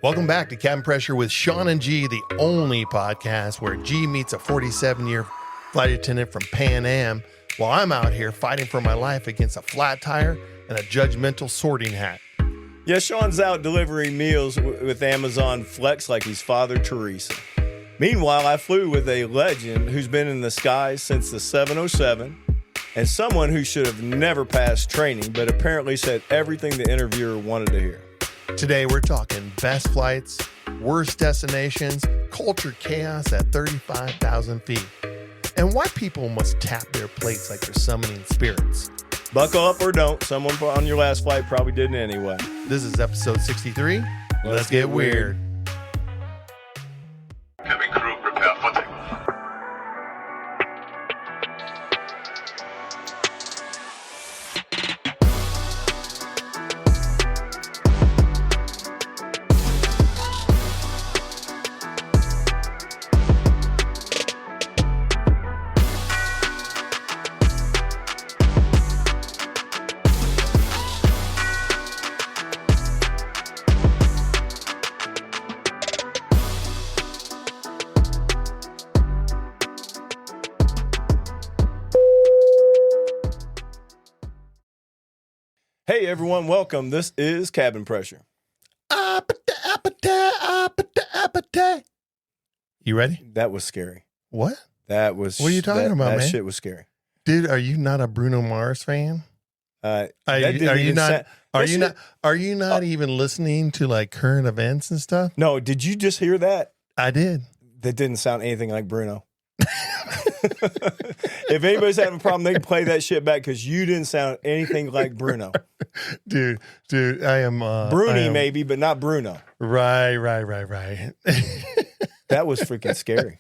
Welcome back to Cabin Pressure with Sean and G, the only podcast where G meets a 47-year flight attendant from Pan Am while I'm out here fighting for my life against a flat tire and a judgmental sorting hat. Yeah, Sean's out delivering meals with Amazon Flex like he's Father Teresa. Meanwhile, I flew with a legend who's been in the skies since the 707 and someone who should have never passed training but apparently said everything the interviewer wanted to hear. Today, we're talking best flights, worst destinations, culture chaos at 35,000 feet, and why people must tap their plates like they're summoning spirits. Buckle up or don't. Someone on your last flight probably didn't anyway. This is episode 63. Let's get weird. Cabin crew, prepare for takeoff. Hey everyone, welcome. This is Cabin Pressure. You ready? That was scary. What? That was. What are you talking about, that man? That shit was scary. Dude, are you not a Bruno Mars fan? Are you not even listening to like current events and stuff? No, did you just hear that? I did. That didn't sound anything like Bruno. If anybody's having a problem, they can play that shit back because you didn't sound anything like Bruno. Dude, I am Bruni maybe, but not Bruno. Right. That was freaking scary.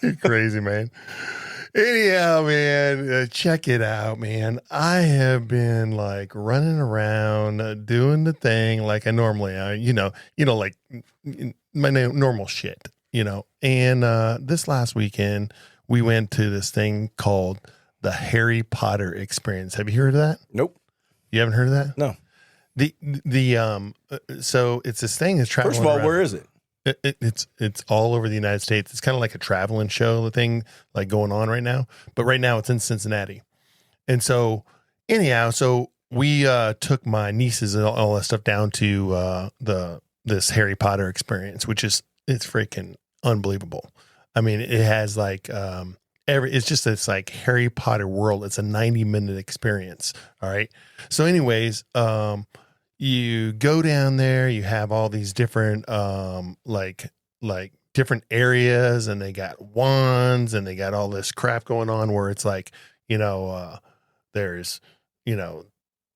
You're crazy, man. Anyhow, man, check it out, man. I have been like running around doing the thing like I normally, like my normal shit, And this last weekend, we went to this thing called the Harry Potter Experience. Have you heard of that? Nope. You haven't heard of that? No. So it's this thing that's traveling. First of all, around. where is it? It's all over the United States. It's kind of like a traveling show thing like going on right now. But right now it's in Cincinnati. And so anyhow, we took my nieces and all that stuff down to this Harry Potter Experience, which it's freaking unbelievable. I mean, it has like it's just this like Harry Potter world. It's a 90-minute experience. All right. So anyways, you go down there, you have all these different like different areas, and they got wands and they got all this crap going on where it's like, there's,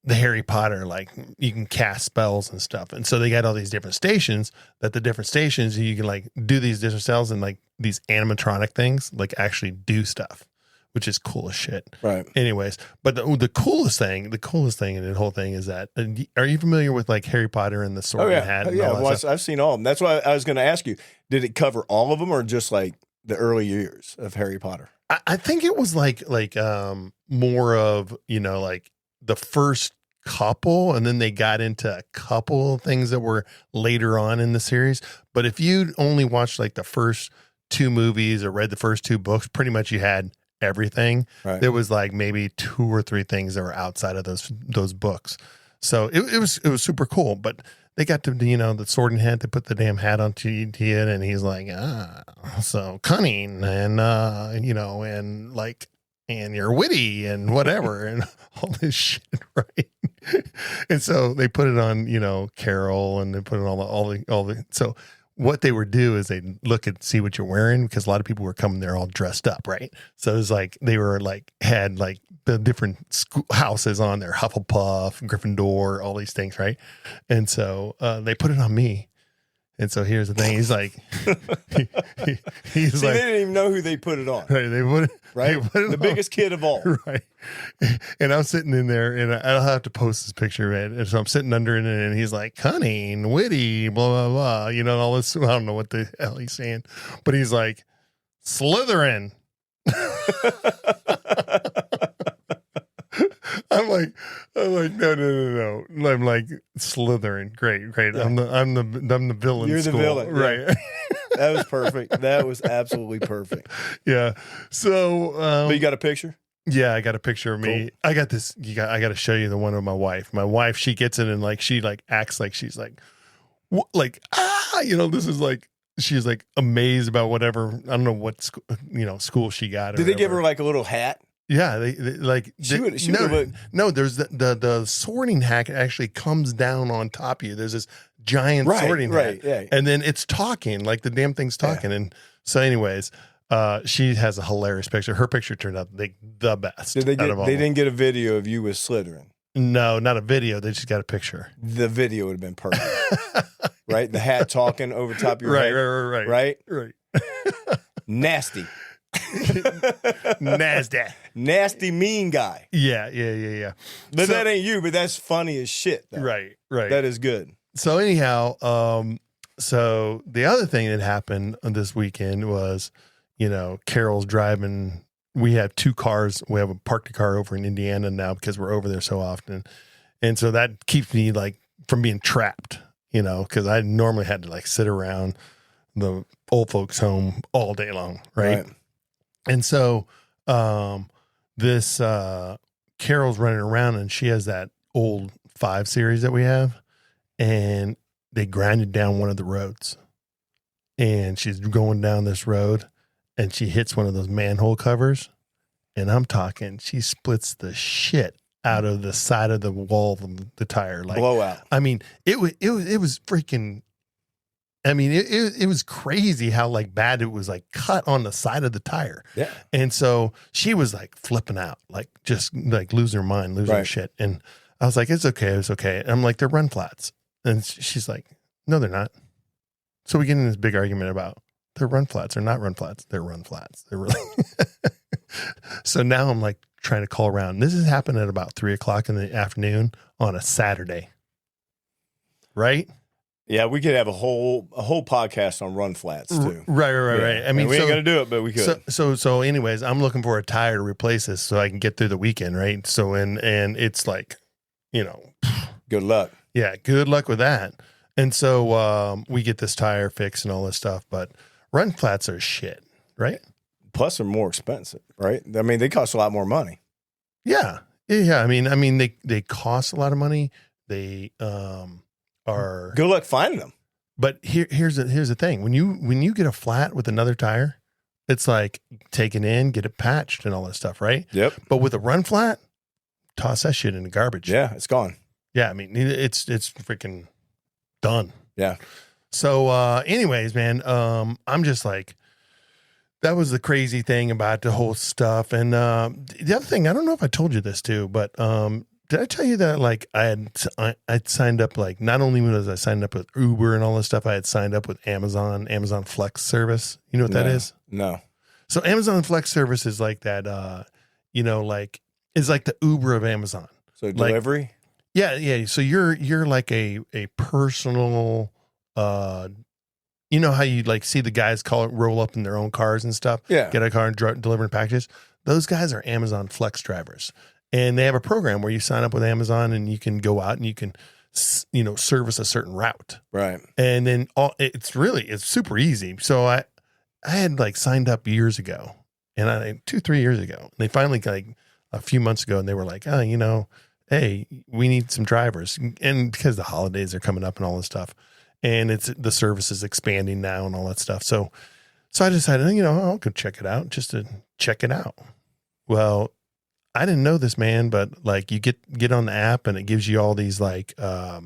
the Harry Potter, like you can cast spells and stuff. And so they got all these different stations you can like do these different spells, and like these animatronic things like actually do stuff, which is cool as shit. Right. Anyways, but the coolest thing in the whole thing is that, are you familiar with like Harry Potter and the Sword and Hat? And all that stuff? I've seen all of them. That's why I was going to ask you, did it cover all of them or just like the early years of Harry Potter? I think it was like more of, like the first couple, and then they got into a couple of things that were later on in the series. But if you only watched like the first two movies or read the first two books, pretty much you had everything. Right. There was like maybe two or three things that were outside of those books. So it was super cool. But they got to, the Sword and Hat, they put the damn hat onto it, and he's like, so cunning and and like, and you're witty and whatever and all this shit, right? And so they put it on, Carol, and they put it on all the so what they would do is they'd look and see what you're wearing, because a lot of people were coming there all dressed up, right? So it was like they were like had like the different school houses on there, Hufflepuff, Gryffindor, all these things, right? And so they put it on me. And so here's the thing. He's like, he's See, like, they didn't even know who they put it on. Right, they put it, right? They put it the on. biggest kid of all. Right. And I'm sitting in there, and I'll have to post this picture, man. And so I'm sitting under it, and he's like, cunning, witty, blah, blah, blah. All this. I don't know what the hell he's saying, but he's like, Slytherin. I'm like, no. I'm like Slytherin. Great. Yeah. I'm the villain. You're the school. villain, yeah. Right? That was perfect. That was absolutely perfect. Yeah. So, But you got a picture? yeah, I got a picture of me. Cool. I got this. I got to show you the one of my wife. My wife, she gets it and like she like acts like she's like, this is like. She's like amazed about whatever. I don't know what school she got. Did they give her like a little hat? Yeah, they like She would no, look- no. There's the sorting hat actually comes down on top of you. There's this giant sorting hat, yeah. and then it's talking like the damn thing's talking. And so, anyways, she has a hilarious picture. Her picture turned out the best. Did they out of all they of them. didn't get a video of you with Slytherin? No, not a video. They just got a picture. The video would have been perfect. Right? The hat talking over top of your head. Right. Nasty. NASDAQ. Nasty mean guy. Yeah. But So- that ain't you, but that's funny as shit. Though. Right. That is good. So anyhow, so the other thing that happened this weekend was, Carol's driving. We have two cars. We have a parked car over in Indiana now because we're over there so often. And so that keeps me like from being trapped, because I normally had to like sit around the old folks home all day long. Right. And so, this, Carol's running around and she has that old 5 Series that we have, and they grinded down one of the roads, and she's going down this road and she hits one of those manhole covers, and I'm talking, she splits the shit out of the side of the wall of the tire. Like Blowout. I mean, it was freaking, it was crazy how like bad it was like cut on the side of the tire. Yeah. And so she was like flipping out, like just like losing her mind, losing her shit. And I was like, it's okay. And I'm like, they're run flats. And she's like, no, they're not. So we get in this big argument about they're run flats or not run flats. They're run flats. They're really. So now I'm like trying to call around. This has happened at about 3:00 in the afternoon on a Saturday. Right? Yeah, we could have a whole podcast on run flats too. Right. I mean, we so, ain't gonna do it, but we could. So anyways, I'm looking for a tire to replace this so I can get through the weekend, right? So and it's like, Good luck. yeah, good luck with that. And so we get this tire fixed and all this stuff, but run flats are shit, right? Plus, they're more expensive, right? I mean, they cost a lot more money. Yeah. I mean, they cost a lot of money. They are Good luck finding them. But here's the thing. When you get a flat with another tire, it's like take it in, get it patched and all that stuff, right? Yep. But with a run flat, toss that shit in the garbage. Yeah, it's gone. Yeah, I mean, it's freaking done. Yeah. So anyways, man, I'm just like, that was the crazy thing about the whole stuff. And the other thing, I don't know if I told you this too, but did I tell you that like I'd signed up, like not only was I signed up with Uber and all this stuff, I had signed up with Amazon Flex service. You know what that is? No. So Amazon Flex service is like that, like it's like the Uber of Amazon. So delivery? Yeah. So you're like a personal, you know how you like see the guys roll up in their own cars and stuff? Yeah. Get a car and delivering packages. Those guys are Amazon Flex drivers. And they have a program where you sign up with Amazon and you can go out and you can, service a certain route. Right. And then it's super easy. So I had like signed up years ago, and 2-3 years ago, and they finally like a few months ago, and they were like, hey, we need some drivers. And because the holidays are coming up and all this stuff, and the service is expanding now and all that stuff. So I decided, I'll go check it out just to check it out. Well, I didn't know this, man, but like you get on the app and it gives you all these like, like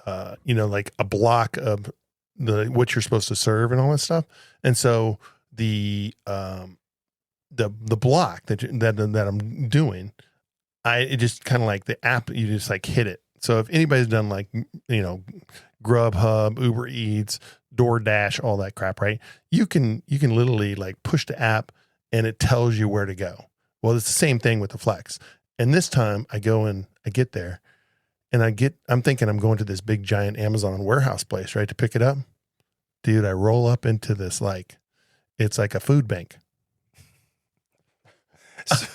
a block of what you're supposed to serve and all that stuff. And so the block that I'm doing, it just kind of like the app, you just like hit it. So if anybody's done like, Grubhub, Uber Eats, DoorDash, all that crap, right? You can literally like push the app and it tells you where to go. Well, it's the same thing with the Flex. And this time I go and I get there and I'm thinking I'm going to this big giant Amazon warehouse place, right, to pick it up. Dude, I roll up into this, like, it's like a food bank. So,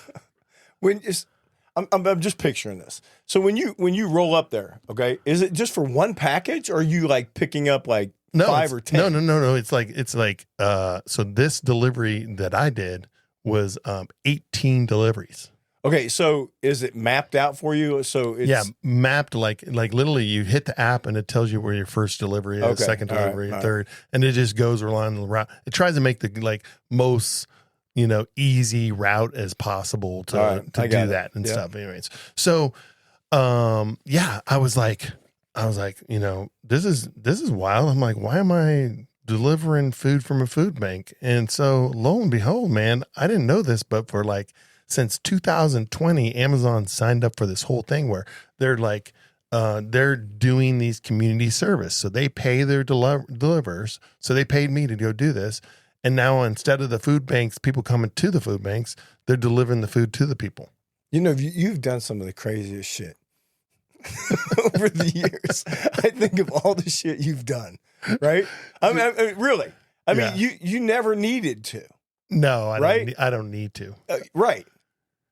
I'm just picturing this. So when you roll up there, okay, is it just for one package, or are you like picking up like 5 or 10? No. It's like so this delivery that I did was 18 deliveries. Okay, so is it mapped out for you? So it's mapped like literally you hit the app and it tells you where your first delivery is, second delivery, third, and it just goes along the route. It tries to make the like most easy route as possible to do that and stuff. Anyways, so I was like, this is wild. I'm like, why am I delivering food from a food bank? And so lo and behold, man, I didn't know this, but for like since 2020, Amazon signed up for this whole thing where they're like, they're doing these community service. So they pay their delivers. So they paid me to go do this. And now instead of the food banks, people coming to the food banks, they're delivering the food to the people. You've done some of the craziest shit over the years. I think of all the shit you've done, right? I mean really. I mean, you never needed to. No, I don't need to. Right.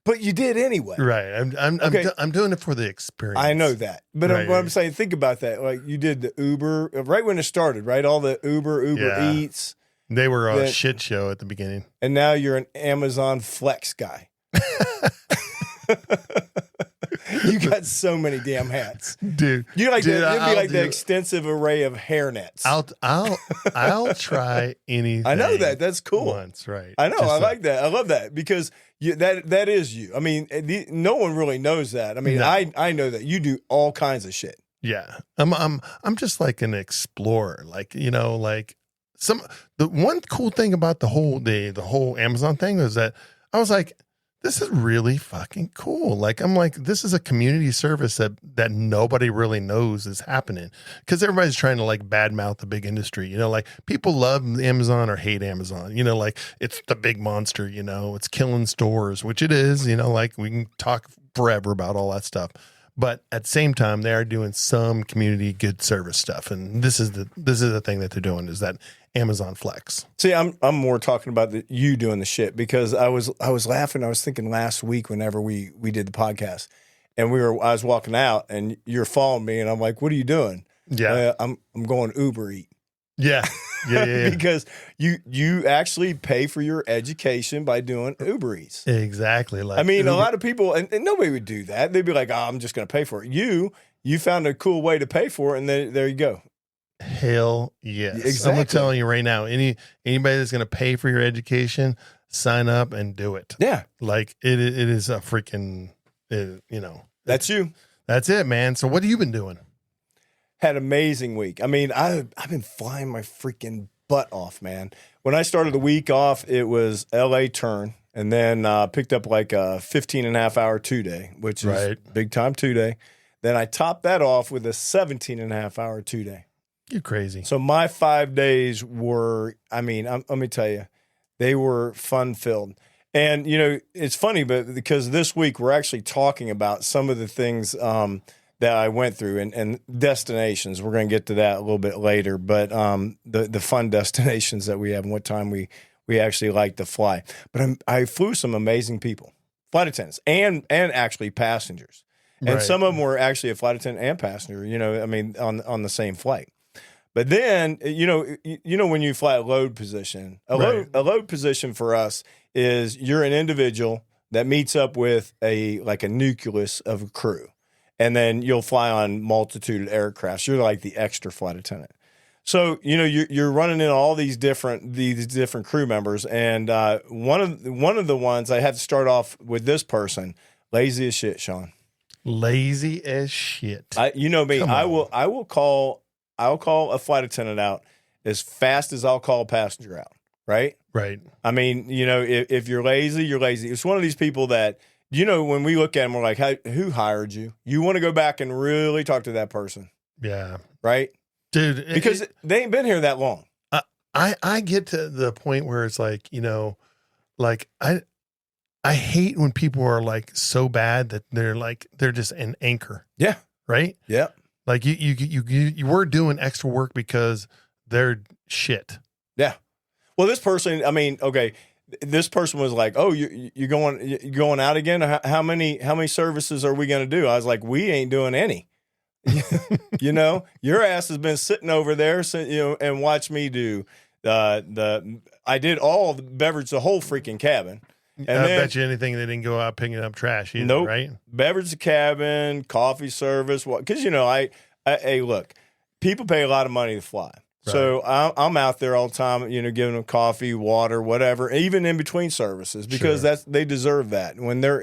But you did anyway. Right. I'm doing it for the experience. I know that. But what I'm saying, think about that. Like you did the Uber right when it started, right? All the Uber Eats. They were a shit show at the beginning. And now you're an Amazon Flex guy. You got so many damn hats, dude. You'd be like the extensive array of hairnets. I'll try anything. I know that. That's cool. Once, right? I know. I like that. I love that because that is you. I mean, no one really knows that. I mean, no. I know that you do all kinds of shit. Yeah, I'm just like an explorer. Like the one cool thing about the whole Amazon thing is that I was like, this is really fucking cool. Like, I'm like, this is a community service that nobody really knows is happening because everybody's trying to like badmouth the big industry. Like people love Amazon or hate Amazon. Like it's the big monster. It's killing stores, which it is. Like we can talk forever about all that stuff. But at the same time, they are doing some community good service stuff, and this is the thing that they're doing is that Amazon Flex. See, I'm more talking about you doing the shit because I was laughing. I was thinking last week whenever we did the podcast, and I was walking out, and you're following me, and I'm like, "What are you doing?" Yeah, I'm going Uber Eat. Yeah. Because you actually pay for your education by doing Uber Eats. Exactly. Like I mean, a lot of people, and nobody would do that. They'd be like, I'm just going to pay for it. You found a cool way to pay for it, and there you go. Hell yes. Exactly. I'm telling you right now, anybody that's going to pay for your education, sign up and do it. Yeah. Like it is a freaking, That's you. That's it, man. So what have you been doing? Had an amazing week. I mean, I've been flying my freaking butt off, man. When I started the week off, it was LA turn, and then picked up like a 15.5-hour 2-day, which is big time 2-day. Then I topped that off with a 17.5-hour 2-day. You're crazy. So my 5 days were, I mean, let me tell you, they were fun filled. And, it's funny, but because this week we're actually talking about some of the things that I went through and destinations. We're going to get to that a little bit later, but the fun destinations that we have and what time we actually like to fly. But I flew some amazing people, flight attendants and actually passengers. And some of them were actually a flight attendant and passenger, on the same flight. But then, when you fly a load position, a load position for us is you're an individual that meets up with a nucleus of a crew. And then you'll fly on multitude of aircraft. You're like the extra flight attendant. So, you're running in all these different crew members. And one of the ones I had to start off with this person, lazy as shit, Sean. Lazy as shit. You know me. I will call a flight attendant out as fast as I'll call a passenger out. Right. Right. I mean, if you're lazy, you're lazy. It's one of these people that, when we look at them, we're like, who hired you? You want to go back and really talk to that person. Yeah. Right? Dude. Because they ain't been here that long. I get to the point where it's like, like I hate when people are like so bad that they're just an anchor. Yeah. Right? Yeah. Like you were doing extra work because they're shit. Yeah. Well, this person, I mean, okay, this person was like, "Oh, you're going out again? How many services are we going to do?" I was like, "We ain't doing any." Your ass has been sitting over there, and watch me do I did all the beverage, the whole freaking cabin. And I bet you anything they didn't go out picking up trash either, nope. right? Beverage the cabin, coffee service. Because hey, look, people pay a lot of money to fly. Right. So I'm out there all the time, giving them coffee, water, whatever, even in between services, because they deserve that. When they're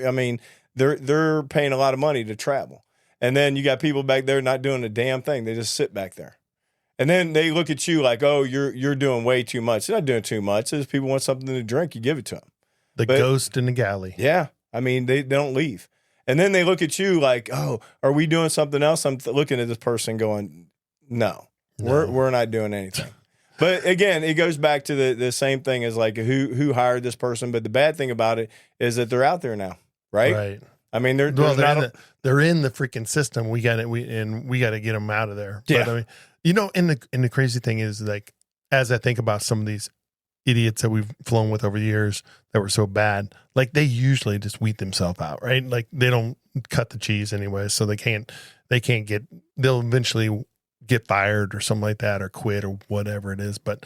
paying a lot of money to travel. And then you got people back there not doing a damn thing. They just sit back there. And then they look at you like, "Oh, you're doing way too much." They're not doing too much. If people want something to drink, you give it to them. The ghost in the galley. Yeah. They don't leave. And then they look at you like, "Oh, are we doing something else?" I'm looking at this person going, no. We're not doing anything. But again, it goes back to the same thing as like who hired this person. But the bad thing about it is that they're out there now, right? Right. They're in the freaking system. We got to get them out of there. Yeah. But and the crazy thing is, like, as I think about some of these idiots that we've flown with over the years that were so bad, like, they usually just weed themselves out, right? Like, they don't cut the cheese anyway, so they'll eventually get fired or something like that, or quit or whatever it is. But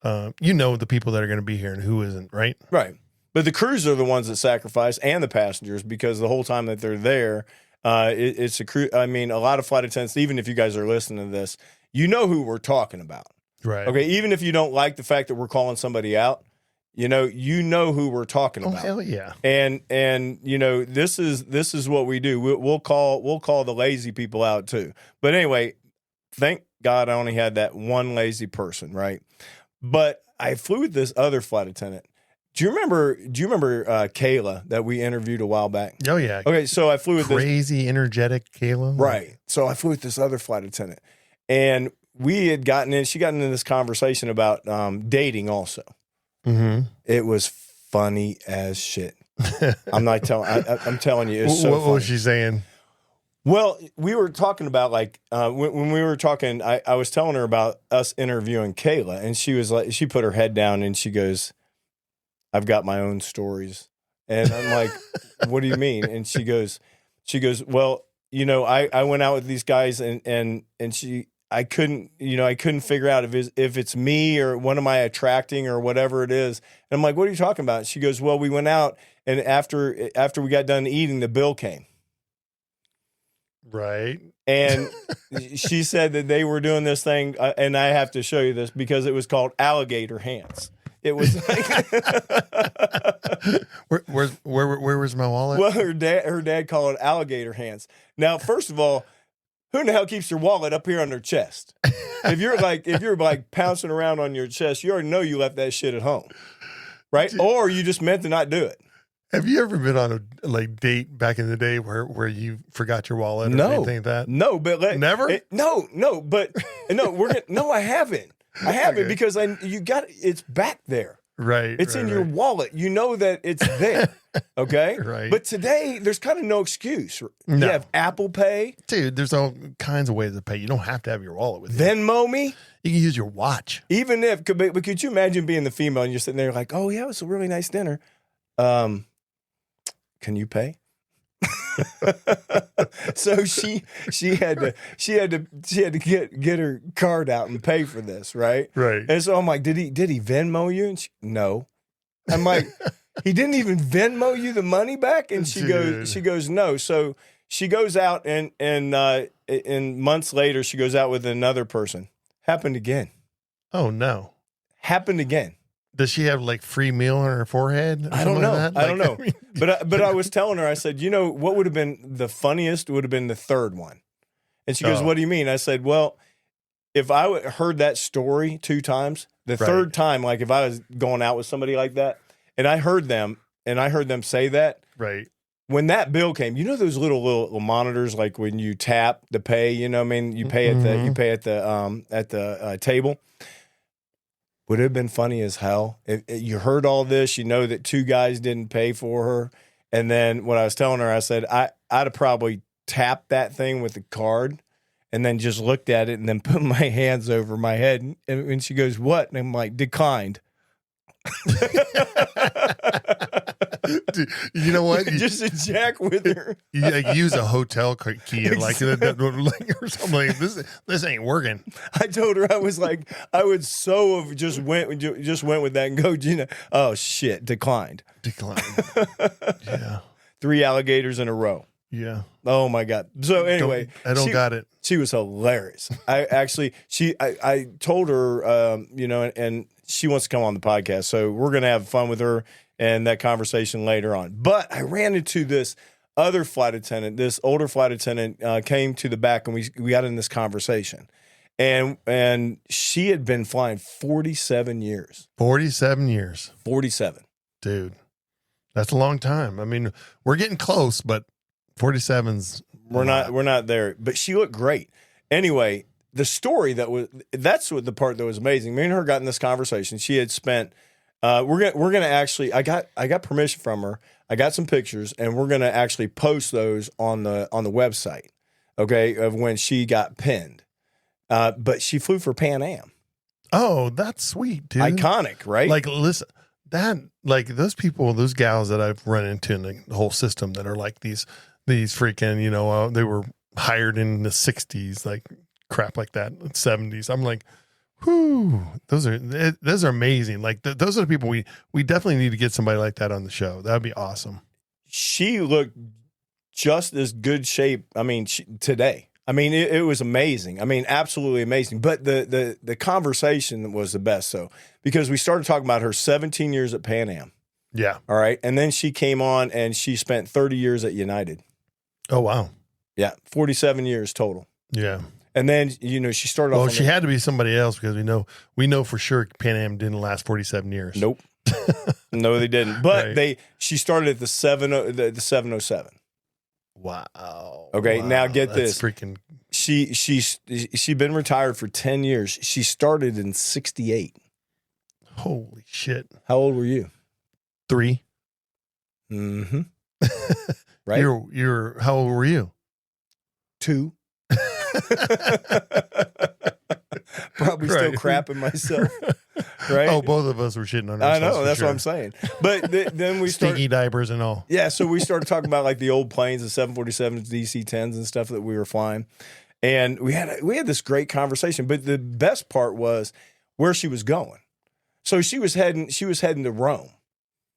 the people that are going to be here and who isn't, right? Right. But the crews are the ones that sacrifice, and the passengers, because the whole time that they're there, it's a crew. A lot of flight attendants, even if you guys are listening to this, you know who we're talking about. Right. Okay. Even if you don't like the fact that we're calling somebody out, you know who we're talking about. Hell yeah. And this is what we do. We'll call the lazy people out too. But anyway, thank God I only had that one lazy person, right? But I flew with this other flight attendant. Do you remember Kayla that we interviewed a while back? Oh yeah. Okay, so I flew with crazy energetic Kayla. Right. So I flew with this other flight attendant, and we had she got into this conversation about dating also. Mm-hmm. It was funny as shit. I'm telling you, it's so what funny. was she saying? Well, we were talking about when we were talking, I was telling her about us interviewing Kayla, and she was like, she put her head down and she goes, "I've got my own stories." And I'm like, "What do you mean?" And she goes, "Well, I went out with these guys and I couldn't figure out if it's me or what am I attracting or whatever it is." And I'm like, "What are you talking about?" She goes, "Well, we went out and after we got done eating, the bill came." Right. And she said that they were doing this thing, and I have to show you this because it was called alligator hands. It was like where was my wallet? Well, her dad called it alligator hands. Now, first of all, who in the hell keeps their wallet up here on their chest? If you're like pouncing around on your chest, you already know you left that shit at home, right? Or you just meant to not do it. Have you ever been on a date back in the day where you forgot your wallet or anything like that? No, but never. I haven't. I haven't because it's back there. Right. It's in your wallet. You know that it's there. Okay. Right. But today there's kind of no excuse. No. You have Apple Pay. Dude, there's all kinds of ways to pay. You don't have to have your wallet with you. Venmo me. You can use your watch. Even if, but could you imagine being the female and you're sitting there like, "Oh yeah, it was a really nice dinner. Can you pay?" So she had to get her card out and pay for this, right? Right. And so I'm like, did he Venmo you? And no. I'm like, he didn't even Venmo you the money back? And she goes, no. So she goes out and months later she goes out with another person. Happened again. Oh no. Happened again. Does she have like free meal on her forehead? I don't know. Like I don't know. But I was telling her, I said, what would have been the funniest would have been the third one. And she goes, "What do you mean?" I said, "Well, if I heard that story 2 times, the third time, like if I was going out with somebody like that, and I heard them say that, right? When that bill came, those little monitors, like when you tap to pay, you pay at the table. Would it have been funny as hell if you heard all this? You know that 2 guys didn't pay for her, and then what I was telling her, I said I'd have probably tapped that thing with the card, and then just looked at it, and then put my hands over my head, and she goes, "What?" And I'm like, "Declined." Dude, you know what? Just a jack with her. You like, use a hotel key or like or something. Like, this ain't working. I told her I would so have just went with that and go, Gina. Oh shit, declined. Yeah. 3 alligators in a row. Yeah. Oh my God. So anyway, I don't got it. She was hilarious. I told her, and she wants to come on the podcast. So we're going to have fun with her and that conversation later on. But I ran into this other flight attendant, this older flight attendant came to the back and we got in this conversation. And she had been flying 47 years. 47 years. 47. Dude, that's a long time. I mean, we're getting close, but 47's we're not there. But she looked great. Anyway, the story that's what the part that was amazing. Me and her got in this conversation. She had spent we're gonna actually I got permission from her. I got some pictures and we're gonna actually post those on the website, okay, of when she got pinned. But she flew for Pan Am. Oh, that's sweet, dude. Iconic, right? Like, listen, those people, those gals that I've run into in the whole system that are like these freaking, they were hired in the 60s, like crap like that, 70s. I'm like, whoo, those are amazing. Like, those are the people we definitely need to get somebody like that on the show. That would be awesome. She looked just as good shape. I mean, today. I mean, it was amazing. I mean, absolutely amazing. But the conversation was the best. So, because we started talking about her 17 years at Pan Am. Yeah. All right. And then she came on and she spent 30 years at United. Oh, wow. Yeah. 47 years total. Yeah. And then, she started off. Well, she had to be somebody else because we know for sure Pan Am didn't last 47 years. Nope. No, they didn't. But right. she started at the 707. Wow. Okay, wow. now get That's this. Freaking. She'd been retired for 10 years. She started in 68. Holy shit. How old were you? 3. Mm-hmm. Right? You're how old were you? 2. Probably still crapping myself. Right? Oh, both of us were shitting on I ourselves. know, that's sure. what I'm saying. But then we started stinky diapers and all. Yeah, so we started talking about like the old planes, the 747s, DC-10s and stuff that we were flying. And we had this great conversation, but the best part was where she was going. So she was heading to Rome.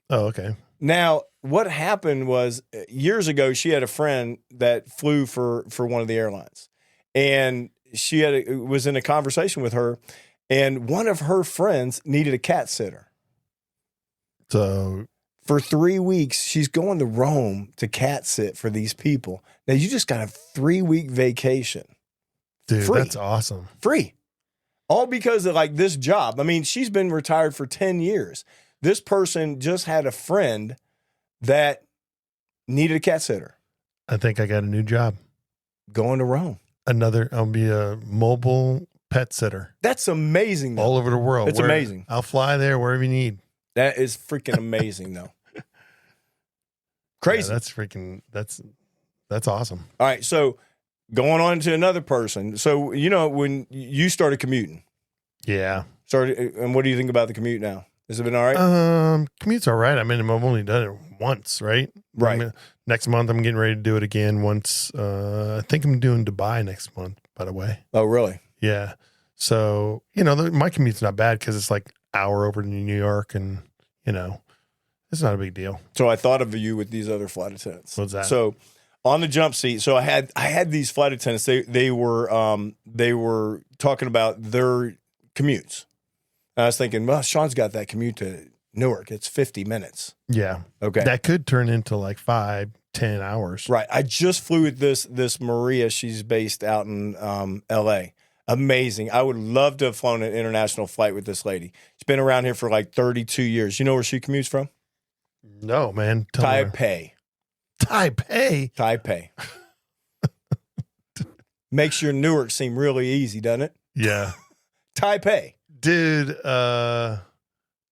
Oh, okay. Now, what happened was years ago she had a friend that flew for one of the airlines. And she was in a conversation with her, and one of her friends needed a cat sitter. So for 3 weeks, she's going to Rome to cat sit for these people. Now, you just got a 3-week vacation. dude, Free. that's awesome. Free. All because of like this job. I mean, she's been retired for 10 years. This person just had a friend that needed a cat sitter. I think I got a new job. Going to Rome. I'll be a mobile pet sitter That's amazing, though. all over the world. It's amazing. I'll fly there wherever you need. That is freaking amazing, though. Crazy. Yeah, that's awesome. All right, so going on to another person. So, when you started commuting, Yeah. and what do you think about the commute now? Has it been all right? Commute's all right. I mean, I've only done it once, right? Right. Next month, I'm getting ready to do it again once. I think I'm doing Dubai next month, by the way. Oh, really? Yeah. So, my commute's not bad because it's like hour over to New York and, it's not a big deal. So I thought of you with these other flight attendants. What's that? So on the jump seat, so I had these flight attendants. They were talking about their commutes. And I was thinking, well, Sean's got that commute to Newark. It's 50 minutes. Yeah. Okay. That could turn into like 5-10 hours. Right. I just flew with this Maria. She's based out in L.A. Amazing. I would love to have flown an international flight with this lady. She's been around here for like 32 years. You know where she commutes from? No, man. Tell me Taipei. Taipei. Taipei. Makes your Newark seem really easy, doesn't it? Yeah. Taipei. Dude, I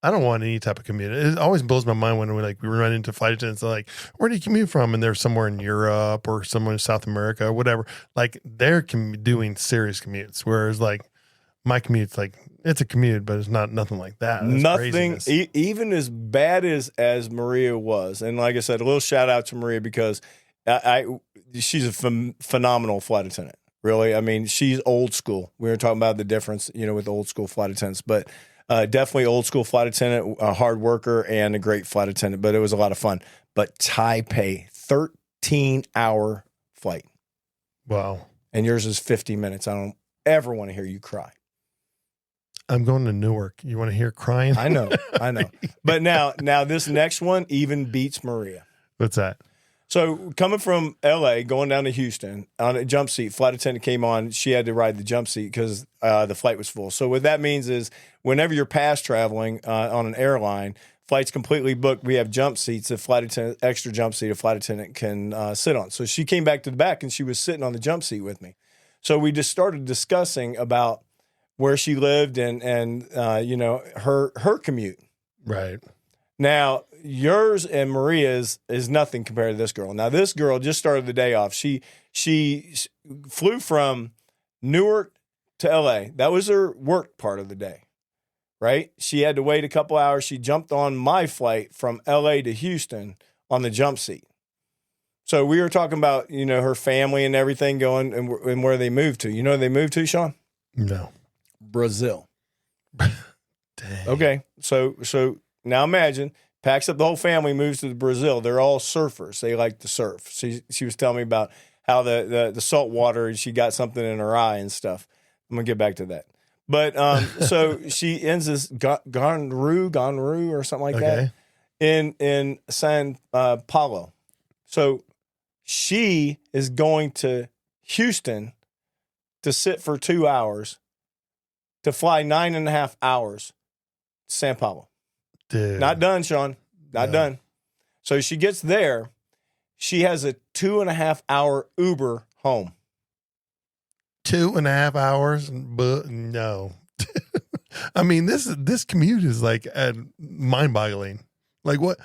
don't want any type of commute. It always blows my mind when we run into flight attendants. They're like, where do you commute from? And they're somewhere in Europe or somewhere in South America or whatever. Like they're doing serious commutes. Whereas like my commute's like It's a commute, but it's nothing like that. That's Nothing, craziness. even as bad as Maria was. And like I said, a little shout out to Maria because she's a phenomenal flight attendant. Really, I mean, she's old school. We were talking about the difference, with old school flight attendants, but definitely old school flight attendant, a hard worker, and a great flight attendant. But it was a lot of fun. But Taipei, 13-hour flight. Wow. And yours is 50 minutes. I don't ever want to hear you cry. I'm going to Newark. You want to hear crying? I know. But now this next one even beats Maria. What's that? So coming from L.A., going down to Houston on a jump seat, flight attendant came on. She had to ride the jump seat because the flight was full. So what that means is whenever you're past traveling on an airline, flight's completely booked. We have jump seats, extra jump seat a flight attendant can sit on. So she came back to the back and she was sitting on the jump seat with me. So we just started discussing about where she lived and her commute. Right. Now, yours and Maria's is nothing compared to this girl. Now, this girl just started the day off. She flew from Newark to L.A. That was her work part of the day, right? She had to wait a couple hours. She jumped on my flight from L.A. to Houston on the jump seat. So we were talking about, her family and everything going and where they moved to. You know where they moved to, Sean? No. Brazil. Dang. Okay. So now imagine, packs up the whole family, moves to Brazil. They're all surfers. They like to surf. She was telling me about how the salt water, she got something in her eye and stuff. I'm going to get back to that. But so she ends this Gonru or something like that in San Paulo. So she is going to Houston to sit for 2 hours to fly 9.5 hours to San Paulo. Dude. Not done, Sean. Not done. So she gets there. She has a 2.5 hour Uber home. 2.5 hours? But no. I mean, this commute is like mind-boggling. Like what?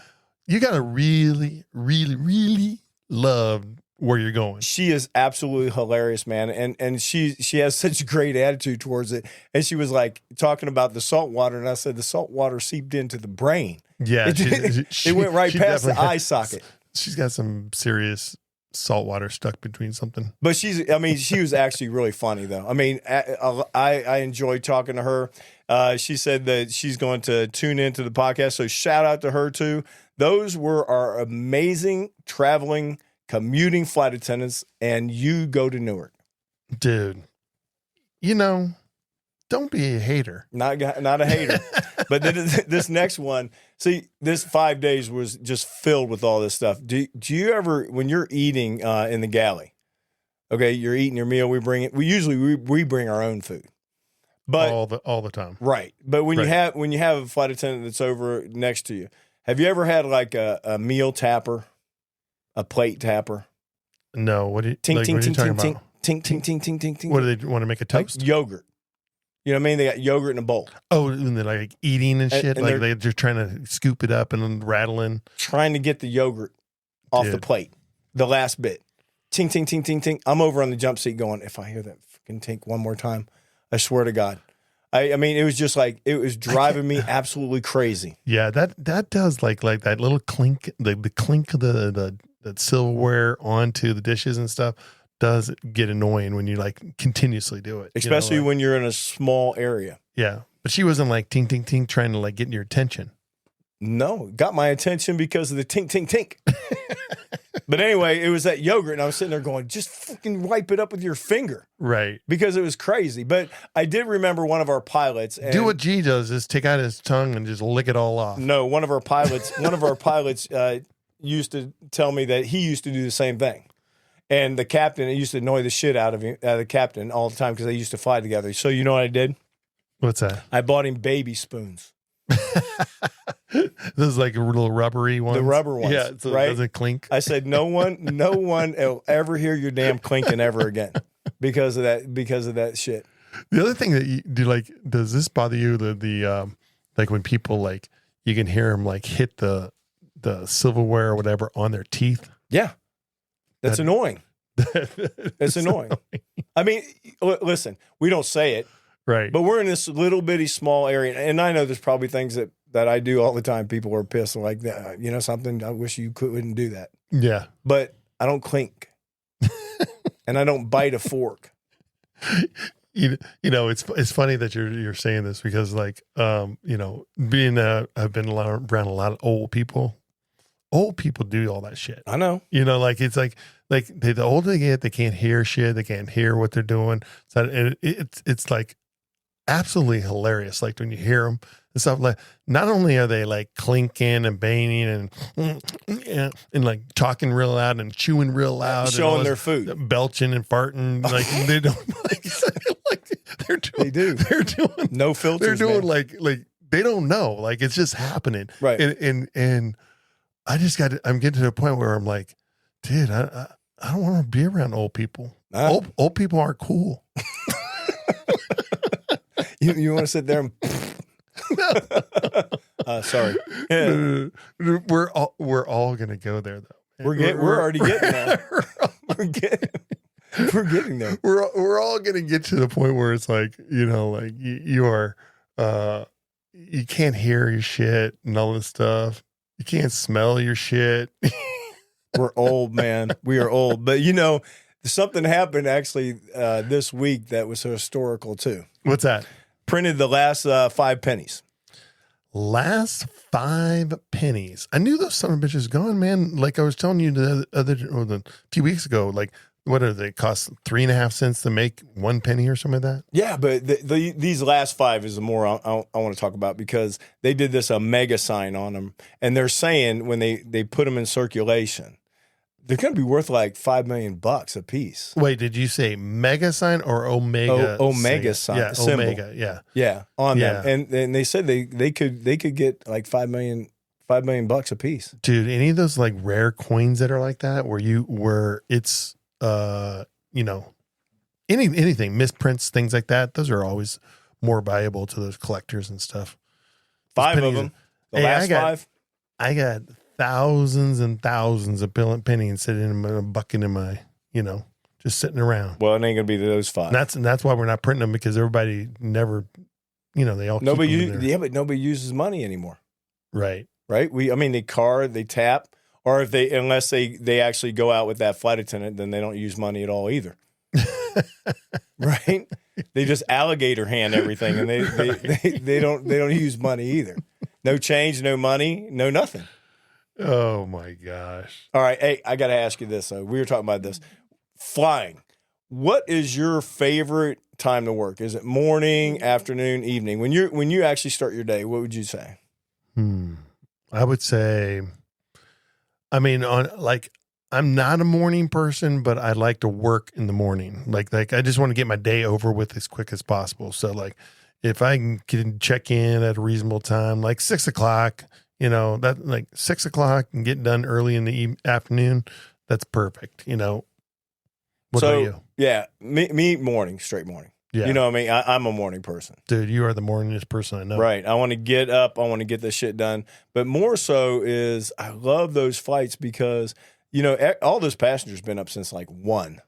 You got to really, really, really love where you're going. She is absolutely hilarious, man. And she has such a great attitude towards it. And she was like talking about the salt water. And I said, the salt water seeped into the brain. Yeah. It went right past the eye socket. She's got some serious salt water stuck between something. But she was actually really funny though. I mean, I enjoyed talking to her. She said that she's going to tune into the podcast. So shout out to her too. Those were our amazing traveling commuting flight attendants, and you go to Newark. Dude, don't be a hater. Not a hater. But then this next one, see, this 5 days was just filled with all this stuff. Do you ever, when you're eating in the galley, okay, you're eating your meal, we bring our own food. But all the time. Right. But when you have a flight attendant that's over next to you, have you ever had like a meal tapper? A plate tapper? No. What are you talking about? Tink, tink, tink, tink, tink, tink. What do they want to make a toast? Like yogurt. You know what I mean? They got yogurt in a bowl. Oh, and they're like eating and shit. And like they're just trying to scoop it up and then rattling. Trying to get the yogurt off the plate. The last bit. Tink, tink, tink, tink, tink. I'm over on the jump seat going, if I hear that freaking tink one more time, I swear to God. I mean, it was just like, it was driving me absolutely crazy. Yeah, that does like that little clink, the clink of the silverware onto the dishes and stuff does get annoying when you like continuously do it. Especially when you're in a small area. Yeah. But she wasn't like tink, tink, tink trying to like get your attention. No, got my attention because of the tink, tink, tink. But anyway, it was that yogurt, and I was sitting there going, just fucking wipe it up with your finger. Right. Because it was crazy. But I did remember one of our pilots. And do what G does, is take out his tongue and just lick it all off. No, one of our pilots used to tell me that he used to do the same thing. And the captain, it used to annoy the shit out of the captain all the time because they used to fly together. So you know what I did? What's that? I bought him baby spoons. Those like little rubbery ones. The rubber ones. Yeah, so right? It doesn't clink. I said, no one will ever hear your damn clinking ever again because of that shit. The other thing that you do, like, does this bother you? The like when people like you can hear them like hit the silverware or whatever on their teeth. Yeah, that's annoying. It's annoying. I mean, listen, we don't say it. Right. But we're in this little bitty small area. And I know there's probably things that I do all the time. People are pissed like that. You know something? I wish you wouldn't do that. Yeah. But I don't clink. And I don't bite a fork. You know, it's funny that you're saying this because like, you know, I've been around a lot of old people. Old people do all that shit. I know. You know, like it's like the older they get, they can't hear shit. They can't hear what they're doing. So it's like absolutely hilarious. Like when you hear them and stuff, like not only are they like clinking and banging and like talking real loud and chewing real loud, showing their food, belching and farting. Like they don't like they're doing no filters. They're doing like they don't know. Like it's just happening. Right. And I'm getting to the point where I'm like, dude, I don't want to be around old people. Old people aren't cool. You want to sit there and sorry. Yeah. We're all gonna go there though. We're already getting there. We're getting there. We're all gonna get to the point where it's like, you know, like you are you can't hear your shit and all this stuff. You can't smell your shit. We're old, man. We are old. But you know, something happened actually this week that was historical too. What's that? Printed the last 5 pennies. Last 5 pennies. I knew those son of bitches gone, man. Like I was telling you a few weeks ago, like what do they cost? 3.5 cents to make 1 penny or something like that? Yeah, but these last 5 is the more I want to talk about because they did this mega sign on them, and they're saying when they put them in circulation, they're going to be worth like $5 million a piece. Wait, did you say mega sign or omega? Omega sign. Yeah, symbol. omega. Yeah, yeah, on them, and they said they could get like $5 million a piece. Dude, any of those like rare coins that are like that, where it's you know, anything misprints, things like that, those are always more valuable to those collectors and stuff. 5 of them. The last 5. I got thousands and thousands of pennies sitting in a bucket in my, you know, just sitting around. Well, it ain't gonna be those 5. And that's why we're not printing them, because everybody never, you know, they all but nobody uses money anymore. Right. They card, they tap, or unless they actually go out with that flight attendant, then they don't use money at all either. Right? They just alligator hand everything, and they don't use money either. No change, no money, no nothing. Oh my gosh. All right. Hey, I got to ask you this. Though. We were talking about this. Flying. What is your favorite time to work? Is it morning, afternoon, evening? When you actually start your day, what would you say? I would say, I'm not a morning person, but I like to work in the morning. Like I just want to get my day over with as quick as possible. So like if I can check in at a reasonable time, like 6 o'clock, you know, that like 6 o'clock and get done early in the afternoon, that's perfect. You know, what about you? Yeah, me morning, straight morning. Yeah. You know what I mean? I'm a morning person. Dude, you are the morningest person I know. Right. I want to get up. I want to get this shit done. But more so is I love those flights because, you know, all those passengers been up since like 1.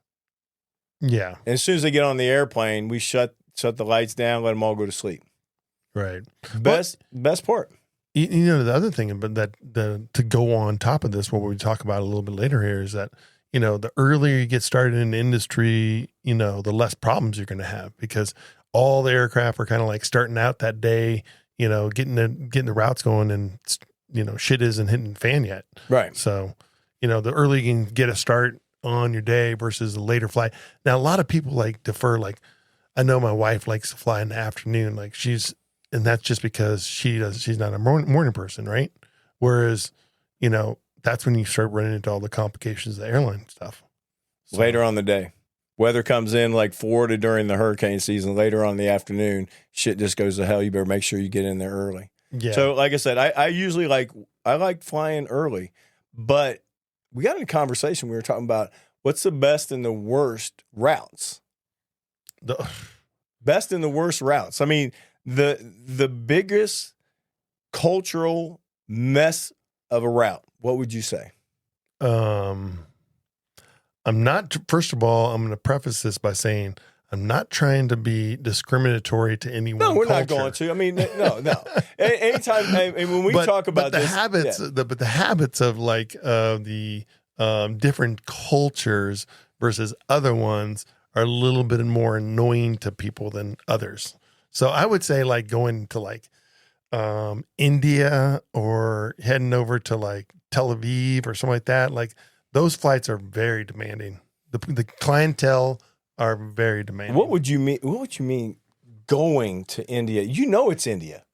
Yeah. And as soon as they get on the airplane, we shut the lights down, let them all go to sleep. Right. Best part. You know, the other thing about to go on top of this, what we talk about a little bit later here, is that, you know, the earlier you get started in the industry, you know, the less problems you're going to have, because all the aircraft are kind of like starting out that day, you know, getting the routes going, and, you know, shit isn't hitting the fan yet. Right. So, you know, the earlier you can get a start on your day versus a later flight. Now, a lot of people like defer, like I know my wife likes to fly in the afternoon, like and that's just because she's not a morning person, right? Whereas, you know, that's when you start running into all the complications of the airline stuff. So, later on the day. Weather comes in like Florida during the hurricane season. Later on in the afternoon, shit just goes to hell. You better make sure you get in there early. Yeah. So, like I said, I usually like flying early, but we got in a conversation. We were talking about what's the best and the worst routes. Best and the worst routes. I mean, the biggest cultural mess of a route. What would you say? I'm not. First of all, I'm going to preface this by saying I'm not trying to be discriminatory to anyone. No, we're not going to. I mean, no. Anytime when we talk about the habits, but the habits of like the different cultures versus other ones are a little bit more annoying to people than others. So I would say like going to like India or heading over to like Tel Aviv or something like that. Like those flights are very demanding. The clientele are very demanding. What would you mean? What would you mean going to India? You know it's India.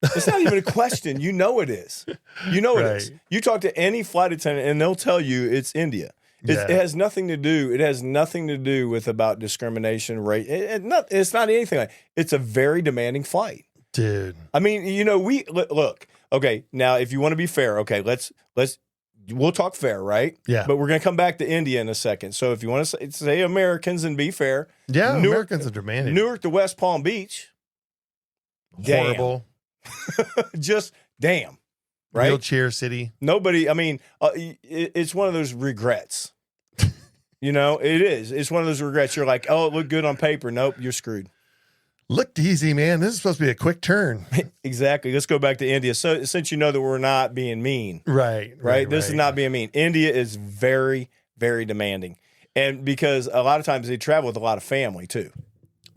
It's not even a question. You know it is. You know it is. You talk to any flight attendant and they'll tell you it's India. It has nothing to do. It has nothing to do with about discrimination, rate. It's not anything like. It's a very demanding flight, dude. I mean, you know, we look. Okay, now if you want to be fair, okay, we'll talk fair, right? Yeah. But we're going to come back to India in a second. So if you want to say Americans and be fair, yeah, Americans are demanding. Newark to West Palm Beach, horrible. Just damn. Right? Wheelchair city. Nobody, I mean, it's one of those regrets. You know, it is. It's one of those regrets. You're like, oh, it looked good on paper. Nope, you're screwed. Looked easy, man. This is supposed to be a quick turn. Exactly. Let's go back to India. So since you know that we're not being mean. Right. This is not being mean. India is very, very demanding. And because a lot of times they travel with a lot of family too.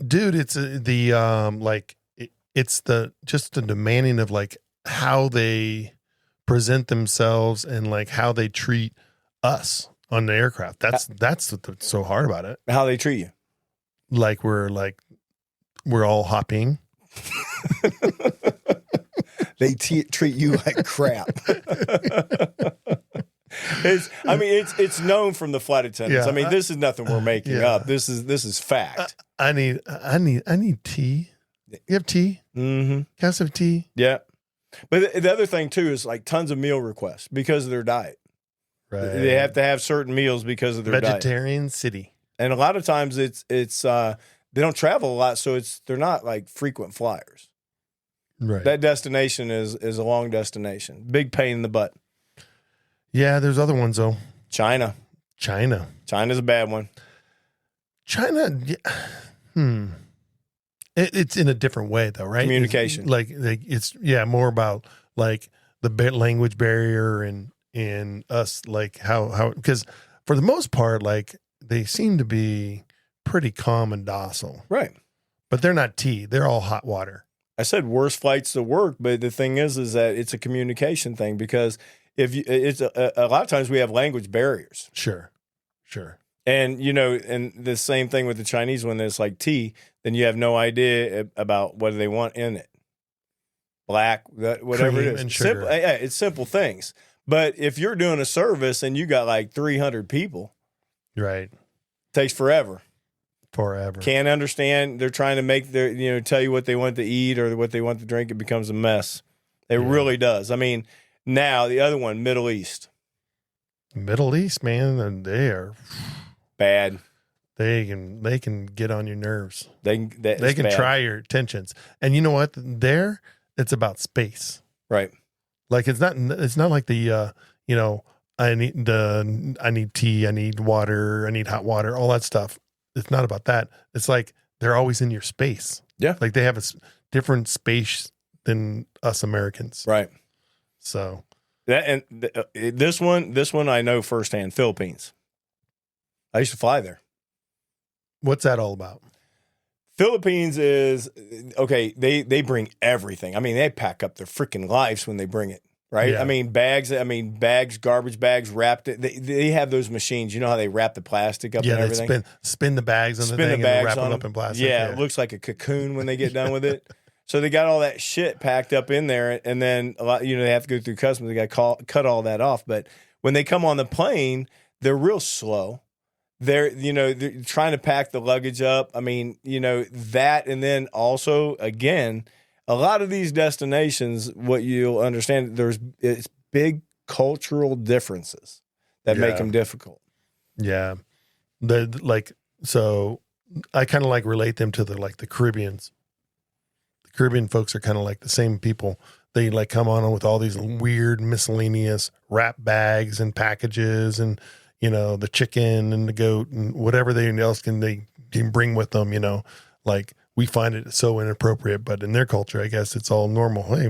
Dude, it's the demanding of like how they present themselves and like how they treat us on the aircraft. That's what's so hard about it. How they treat you. Like we're all hopping. They treat you like crap. It's known from the flight attendants. Yeah, I mean, this is nothing we're making up. This is fact. I need tea. You have tea? Mm-hmm. Can I have tea? Yeah. But the other thing too is like tons of meal requests because of their diet. Right. They have to have certain meals because of their Vegetarian diet. city. And a lot of times it's they don't travel a lot, so they're not like frequent flyers. Right. That destination is a long destination. Big pain in the butt. Yeah, there's other ones though. China's a bad one. China, it's in a different way though, right? Communication. It's more about like the language barrier and us like how because for the most part like they seem to be pretty calm and docile, right? But they're not tea; they're all hot water. I said worst flights to work, but the thing is that it's a communication thing because it's a lot of times we have language barriers. Sure. And, you know, and the same thing with the Chinese when it's like tea, then you have no idea about what they want in it. Black, whatever Cream it is. and sugar. Simple, it's simple things. But if you're doing a service and you got like 300 people, right, takes forever. Can't understand. They're trying to make tell you what they want to eat or what they want to drink. It becomes a mess. It really does. I mean, now the other one, Middle East, man, and they are bad. They can get on your nerves. They can bad. Try your tensions. And you know what? There, it's about space, right? Like it's not like the I need tea, I need water, I need hot water, all that stuff. It's not about that. It's like they're always in your space. Yeah, like they have a different space than us Americans, right? So this one I know firsthand. Philippines. I used to fly there. What's that all about? Philippines is okay. They bring everything. I mean, they pack up their freaking lives when they bring it. Right. Yeah. I mean, bags, garbage bags, wrapped it. They have those machines. You know how they wrap the plastic up and everything? Yeah, spin the bags on the thing and wrap them up in plastic. Yeah, it looks like a cocoon when they get done with it. So they got all that shit packed up in there, and then a lot, they have to go through customs. They got to cut all that off. But when they come on the plane, they're real slow. They're trying to pack the luggage up. I mean, that, and then also again, a lot of these destinations, what you'll understand, it's big cultural differences that make them difficult. Yeah, so I kind of relate them to the Caribbeans. The Caribbean folks are kind of like the same people. They come on with all these weird miscellaneous wrap bags and packages and the chicken and the goat and whatever else they can bring with them, like we find it so inappropriate, but in their culture, I guess it's all normal. Hey,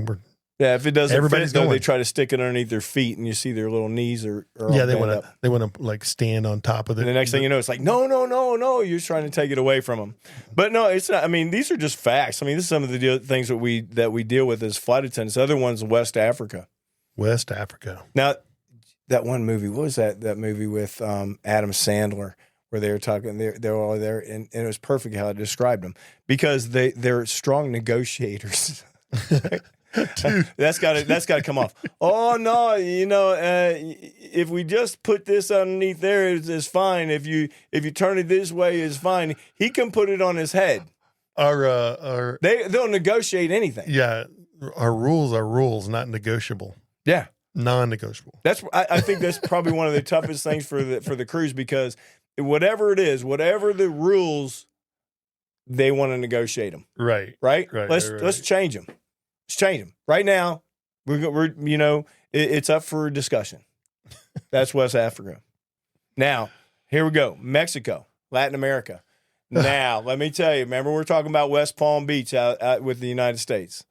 if it doesn't everybody's fit, though, going. they try to stick it underneath their feet, and you see their little knees are yeah, all they bent want up. to like stand on top of it. And the next thing you know, it's like, no, you're trying to take it away from them. But no, it's not. I mean, these are just facts. I mean, this is some of the things that we deal with as flight attendants. Other ones, West Africa. West Africa. Now, that one movie, what was that movie with Adam Sandler, where they were talking, they're all there, and it was perfect how I described them, because they're strong negotiators. That's got to come off. Oh no, if we just put this underneath there, it's fine. If you turn it this way, it's fine. He can put it on his head. They'll negotiate anything. Yeah, our rules are rules, not negotiable. Yeah, non-negotiable. I think that's probably one of the toughest things for the crews, because whatever it is, whatever the rules, they want to negotiate them. Right. Let's change them. Let's change them right now. We're it's up for discussion. That's West Africa. Now, here we go. Mexico, Latin America. Now, let me tell you. Remember, we're talking about West Palm Beach out with the United States.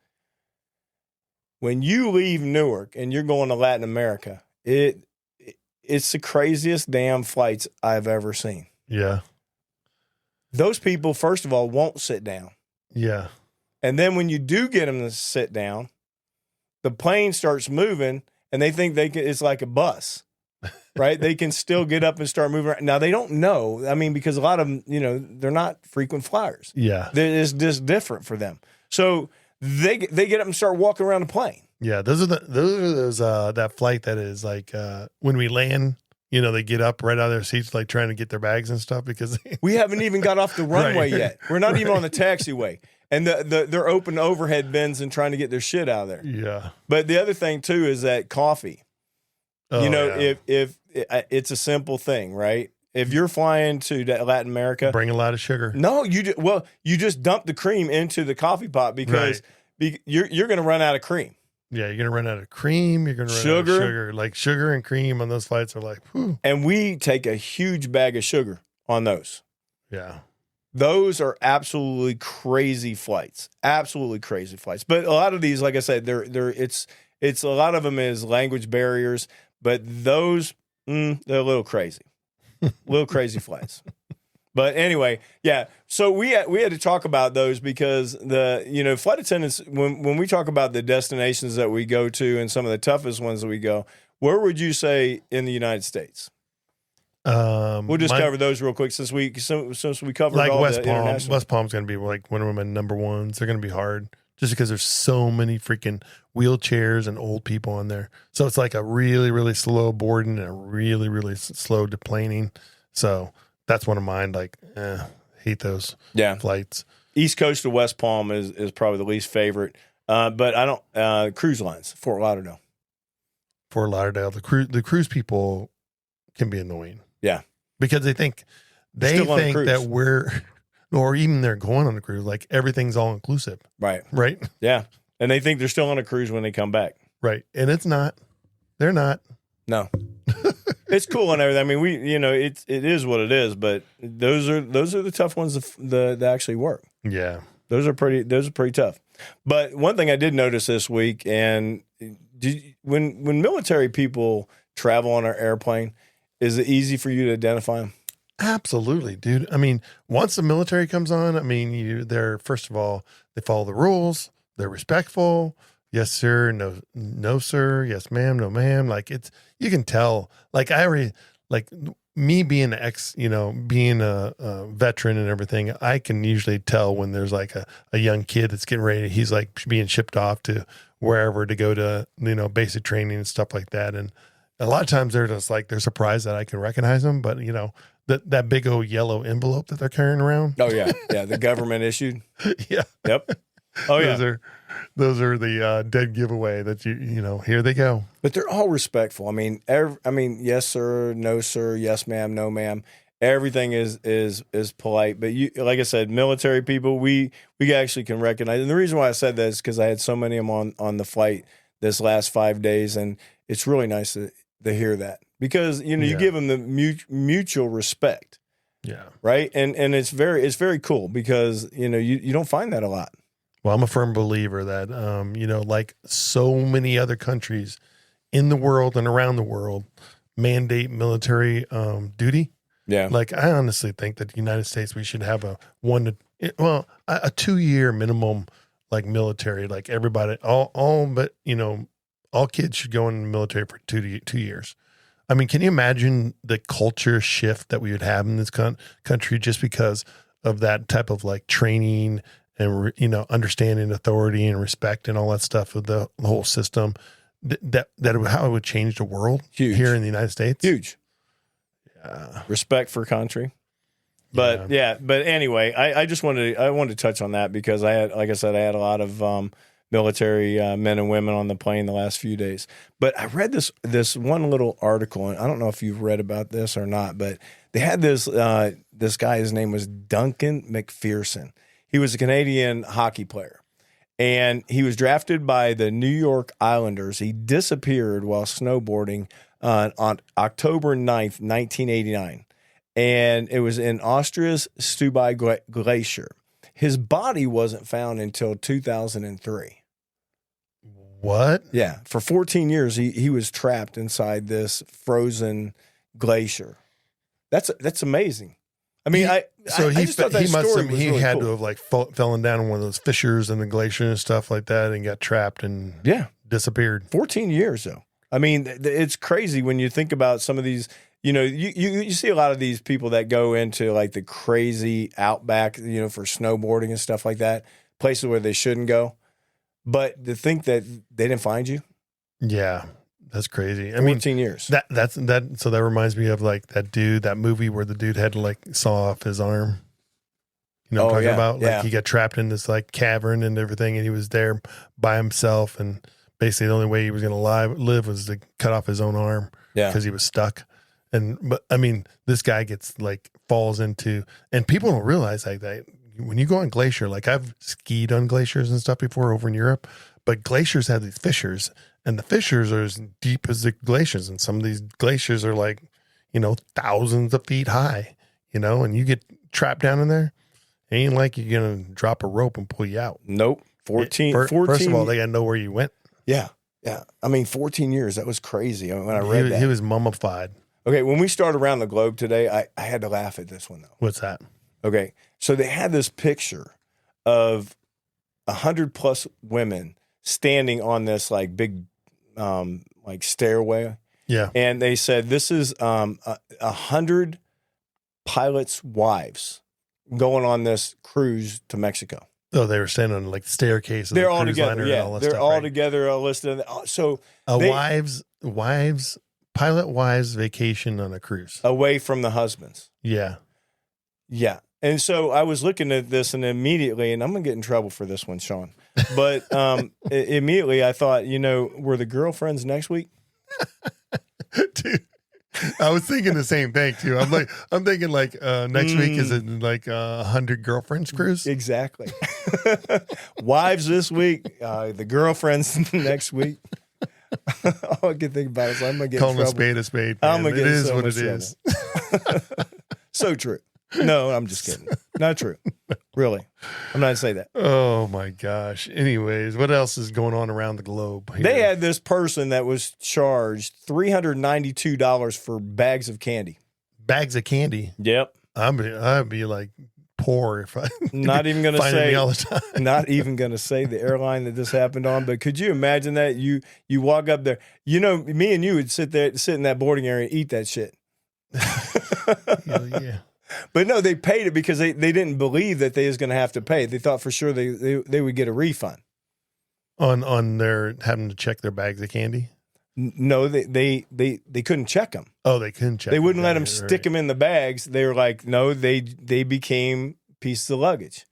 When you leave Newark and you're going to Latin America, it's the craziest damn flights I've ever seen. Yeah. Those people, first of all, won't sit down. Yeah. And then when you do get them to sit down, the plane starts moving, and they think it's like a bus, right? They can still get up and start moving around. Now, they don't know. I mean, because a lot of them, they're not frequent flyers. Yeah. It's just different for them. So they get up and start walking around the plane. Yeah. Those are that flight that is like when we land, they get up right out of their seats, like trying to get their bags and stuff, because we haven't even got off the runway Right. yet. We're not even on the taxiway. And they're open overhead bins and trying to get their shit out of there. Yeah. But the other thing too is that coffee. Oh, if it's a simple thing, right? If you're flying to Latin America, bring a lot of sugar. No, you just dump the cream into the coffee pot, because you're going to run out of cream. Yeah, you're gonna run out of cream. You're gonna run out of sugar. Like sugar and cream on those flights are like, whew. And we take a huge bag of sugar on those. Yeah. Those are absolutely crazy flights. Absolutely crazy flights. But a lot of these, like I said, it's a lot of them is language barriers, but those they're a little crazy. Little crazy flights. But anyway, yeah. So we had to talk about those, because the flight attendants, when we talk about the destinations that we go to and some of the toughest ones that we go, where would you say in the United States? We'll just cover those real quick since we covered like all West the Palm. international. West Palm's going to be like one of my number ones. They're going to be hard just because there's so many freaking wheelchairs and old people on there. So it's like a really, really slow boarding and a really, really slow deplaning. So that's one of mine. Like, hate those flights. East Coast to West Palm is probably the least favorite. But I don't cruise lines, Fort Lauderdale. Fort Lauderdale. The cruise people can be annoying. Yeah. Because they think that we're, or even they're going on a cruise, like everything's all inclusive. Right. Right. Yeah. And they think they're still on a cruise when they come back. Right. And it's not. They're not. No. It's cool and everything. I mean, it is what it is, but those are the tough ones that actually work. Yeah. Those are pretty tough. But one thing I did notice this week, and when military people travel on our airplane, is it easy for you to identify them? Absolutely, dude. I mean, once the military comes on, I mean, they're, first of all, they follow the rules. They're respectful. Yes, sir. No, sir. Yes, ma'am. No, ma'am. Like you can tell, like me being being a veteran and everything, I can usually tell when there's like a young kid that's getting ready. He's like being shipped off to wherever to go to, basic training and stuff like that. And a lot of times they're just like, they're surprised that I can recognize them, but that big old yellow envelope that they're carrying around. Oh yeah. Yeah. The government issued. Yeah. Yep. Oh yeah. Those are the dead giveaway that here they go. But they're all respectful. I mean, yes, sir, no, sir, yes, ma'am, no, ma'am. Everything is polite. But like I said, military people, we actually can recognize. And the reason why I said that is because I had so many of them on the flight this last 5 days, and it's really nice to hear that, because you give them the mutual respect. Yeah. right? And it's very cool because you don't find that a lot. Well, I'm a firm believer that like so many other countries in the world and around the world mandate military duty. Yeah. Like I honestly think that the United States, we should have a 2-year minimum, like military, like everybody, but all kids should go in the military for 2 years. I mean, can you imagine the culture shift that we would have in this country just because of that type of like training and, understanding authority and respect and all that stuff of the whole system, how it would change the world here in the United States? Huge. Respect for country. But but anyway, I wanted to touch on that because I had a lot of military men and women on the plane the last few days. But I read this one little article, and I don't know if you've read about this or not, but they had this guy, his name was Duncan McPherson. He was a Canadian hockey player, and he was drafted by the New York Islanders. He disappeared while snowboarding on October 9th, 1989. And it was in Austria's Stubai Glacier. His body wasn't found until 2003. What? Yeah. For 14 years, he was trapped inside this frozen glacier. That's amazing. I mean, I just thought that story was really had cool. to have like fallen down in one of those fissures in the glacier and stuff like that and got trapped and disappeared. 14 years, though. I mean, it's crazy when you think about some of these. You see a lot of these people that go into like the crazy outback, for snowboarding and stuff like that, places where they shouldn't go. But to think that they didn't find you, that's crazy. 14 years. So that reminds me of like that movie where the dude had to like saw off his arm. You know what I'm talking about? Like he got trapped in this like cavern and everything, and he was there by himself, and basically the only way he was going to live was to cut off his own arm because he was stuck. But I mean, this guy gets like falls into, and people don't realize like that when you go on glacier, like I've skied on glaciers and stuff before over in Europe, but glaciers have these fissures, and the fissures are as deep as the glaciers. And some of these glaciers are like, thousands of feet high, and you get trapped down in there. It ain't like you're going to drop a rope and pull you out. Nope. 14. First of all, they got to know where you went. Yeah. Yeah. I mean, 14 years. That was crazy. When I read that. He was mummified. Okay, when we started Around the Globe today, I had to laugh at this one, though. What's that? Okay, so they had this picture of 100+ women standing on this, like, big, like, stairway. Yeah. And they said, this is 100 pilots' wives going on this cruise to Mexico. Oh, they were standing on, like, the staircase of They're the all cruise together, liner yeah. and all that They're stuff, all right? together listed. So pilot wives vacation on a cruise away from the husbands. Yeah. And so I was looking at this, and immediately, and I'm gonna get in trouble for this one, Sean, but immediately I thought, were the girlfriends next week? Dude, I was thinking the same thing too. I'm thinking like next week is it like 100 girlfriends cruise? Exactly. Wives this week, the girlfriends next week. All I can think about is I'm gonna get calling in a trouble. spade. I'm gonna get it is so what much it is. So true. No, I'm just kidding. Not true. Really, I'm not gonna say that. Oh my gosh. Anyways, what else is going on around the globe? Here? They had this person that was charged $392 for bags of candy. Bags of candy. Yep. I'd be like poor if I not even gonna say me all the time. Not even gonna say the airline that this happened on, but could you imagine that you walk up there, me and you would sit in that boarding area and eat that shit. Hell yeah. But no, they paid it because they didn't believe that they was going to have to pay. They thought for sure they would get a refund on their having to check their bags of candy. No, they couldn't check them. Oh, they couldn't check. They wouldn't let them stick them in the bags. They were like, no, they became pieces of luggage.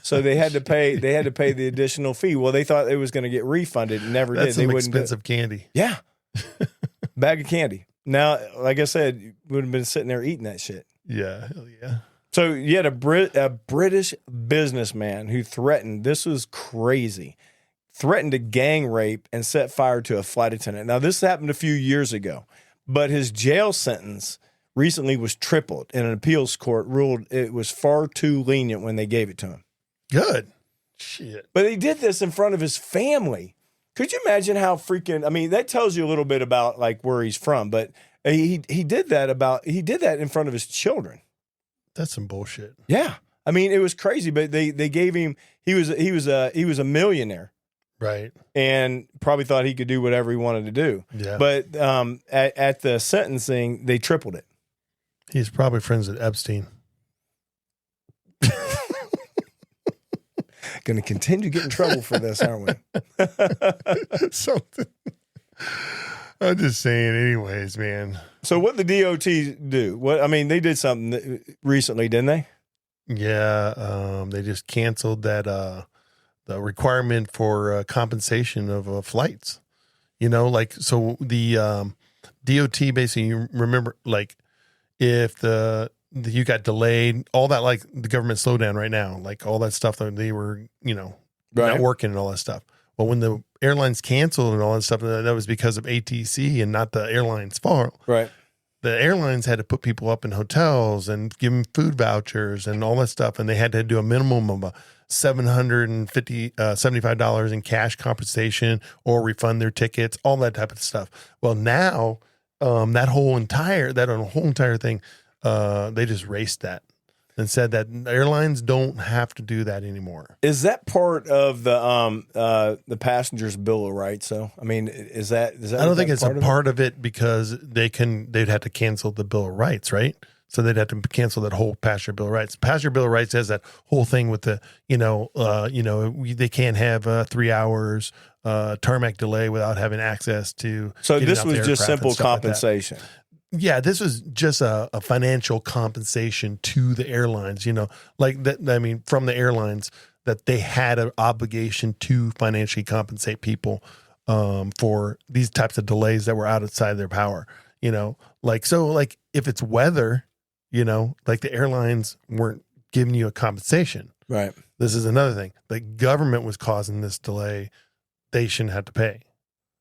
So they had to pay. They had to pay the additional fee. Well, they thought it was going to get refunded. Never did. That's They some wouldn't expensive candy. Yeah, bag of candy. Now, like I said, you would have been sitting there eating that shit. Yeah, hell yeah. So you had a British businessman who threatened, this was crazy, threatened to gang rape and set fire to a flight attendant. Now, this happened a few years ago, but his jail sentence recently was tripled, and an appeals court ruled it was far too lenient when they gave it to him. Good. Shit. But he did this in front of his family. Could you imagine how freaking? I mean, that tells you a little bit about like where he's from. But he did that in front of his children. That's some bullshit. Yeah, I mean, it was crazy. But they gave him. He was a millionaire, right? And probably thought he could do whatever he wanted to do. Yeah. But at the sentencing, they tripled it. He's probably friends with Epstein. Going to continue to get in trouble for this, aren't we? Something. I'm just saying, anyways, man. So, what the DOT do? What I mean, they did something recently, didn't they? Yeah, they just canceled that the requirement for compensation of flights. You know, like so the DOT basically, you remember, like if you got delayed, all that, like the government slowdown right now, like all that stuff that they were, not working and all that stuff. Well, when the airlines canceled and all that stuff, that was because of ATC and not the airline's fault. Right. The airlines had to put people up in hotels and give them food vouchers and all that stuff. And they had to do a minimum of $75 in cash compensation or refund their tickets, all that type of stuff. Well, now that whole entire thing, they just raced that and said that airlines don't have to do that anymore. Is that part of the passenger's bill of rights? So, I mean, is that? I don't think it's a part of it because they'd have to cancel the bill of rights, right? So they'd have to cancel that whole passenger bill of rights. Passenger bill of rights has that whole thing with the, they can't have 3 hours tarmac delay without having access to. So this was just simple compensation. Yeah, this was just a financial compensation to the airlines, like that. I mean, from the airlines that they had an obligation to financially compensate people for these types of delays that were outside their power, like if it's weather, like the airlines weren't giving you a compensation. Right. This is another thing. The government was causing this delay. They shouldn't have to pay,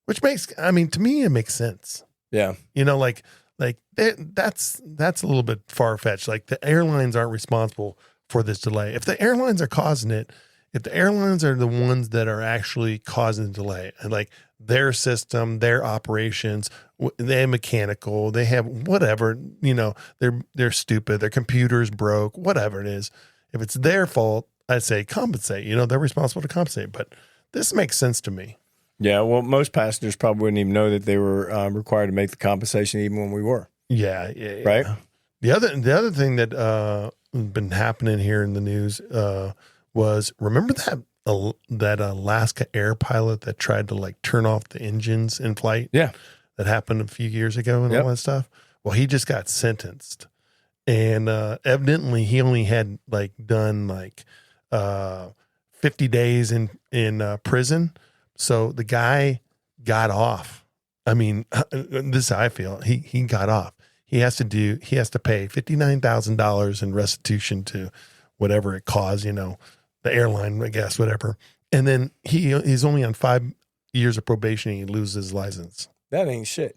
which to me, it makes sense. Yeah. That's a little bit far-fetched. Like the airlines aren't responsible for this delay. If the airlines are causing it, if the airlines are the ones that are actually causing the delay, and like their system, their operations, they're mechanical, they have whatever, they're stupid, their computer's broke, whatever it is. If it's their fault, I'd say compensate. They're responsible to compensate. But this makes sense to me. Yeah, well, most passengers probably wouldn't even know that they were required to make the compensation even when we were. Yeah. Right? The other thing that been happening here in the news was, remember that Alaska Air pilot that tried to like turn off the engines in flight? Yeah. That happened a few years ago and all that stuff? Well, he just got sentenced. And evidently he only had like done like 50 days in prison. So the guy got off. I mean, this is how I feel. He got off. He has to pay $59,000 in restitution to whatever it caused, the airline, I guess, whatever. And then he's only on 5 years of probation and he loses his license. That ain't shit.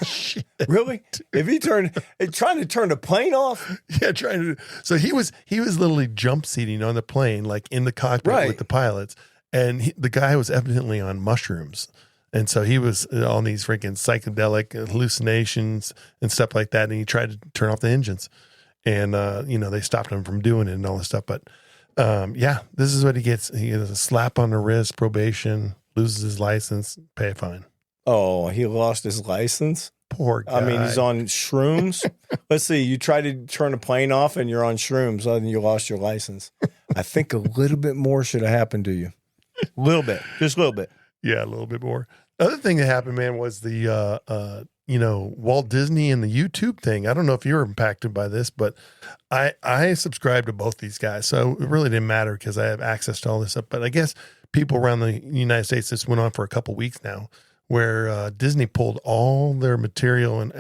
Shit. Really? If he trying to turn the plane off? Yeah, so he was literally jump seating on the plane, like in the cockpit with the pilots. And the guy was evidently on mushrooms. And so he was on these freaking psychedelic hallucinations and stuff like that. And he tried to turn off the engines. And, they stopped him from doing it and all this stuff. But, this is what he gets. He gets a slap on the wrist, probation, loses his license, pay a fine. Oh, he lost his license? Poor guy. I mean, he's on shrooms. Let's see. You tried to turn a plane off and you're on shrooms and you lost your license. I think a little bit more should have happened to you. A little bit, just a little bit. Yeah, a little bit more. The other thing that happened, man, was the, Walt Disney and the YouTube thing. I don't know if you were impacted by this, but I subscribe to both these guys. So it really didn't matter because I have access to all this stuff. But I guess people around the United States, this went on for a couple weeks now, where Disney pulled all their material and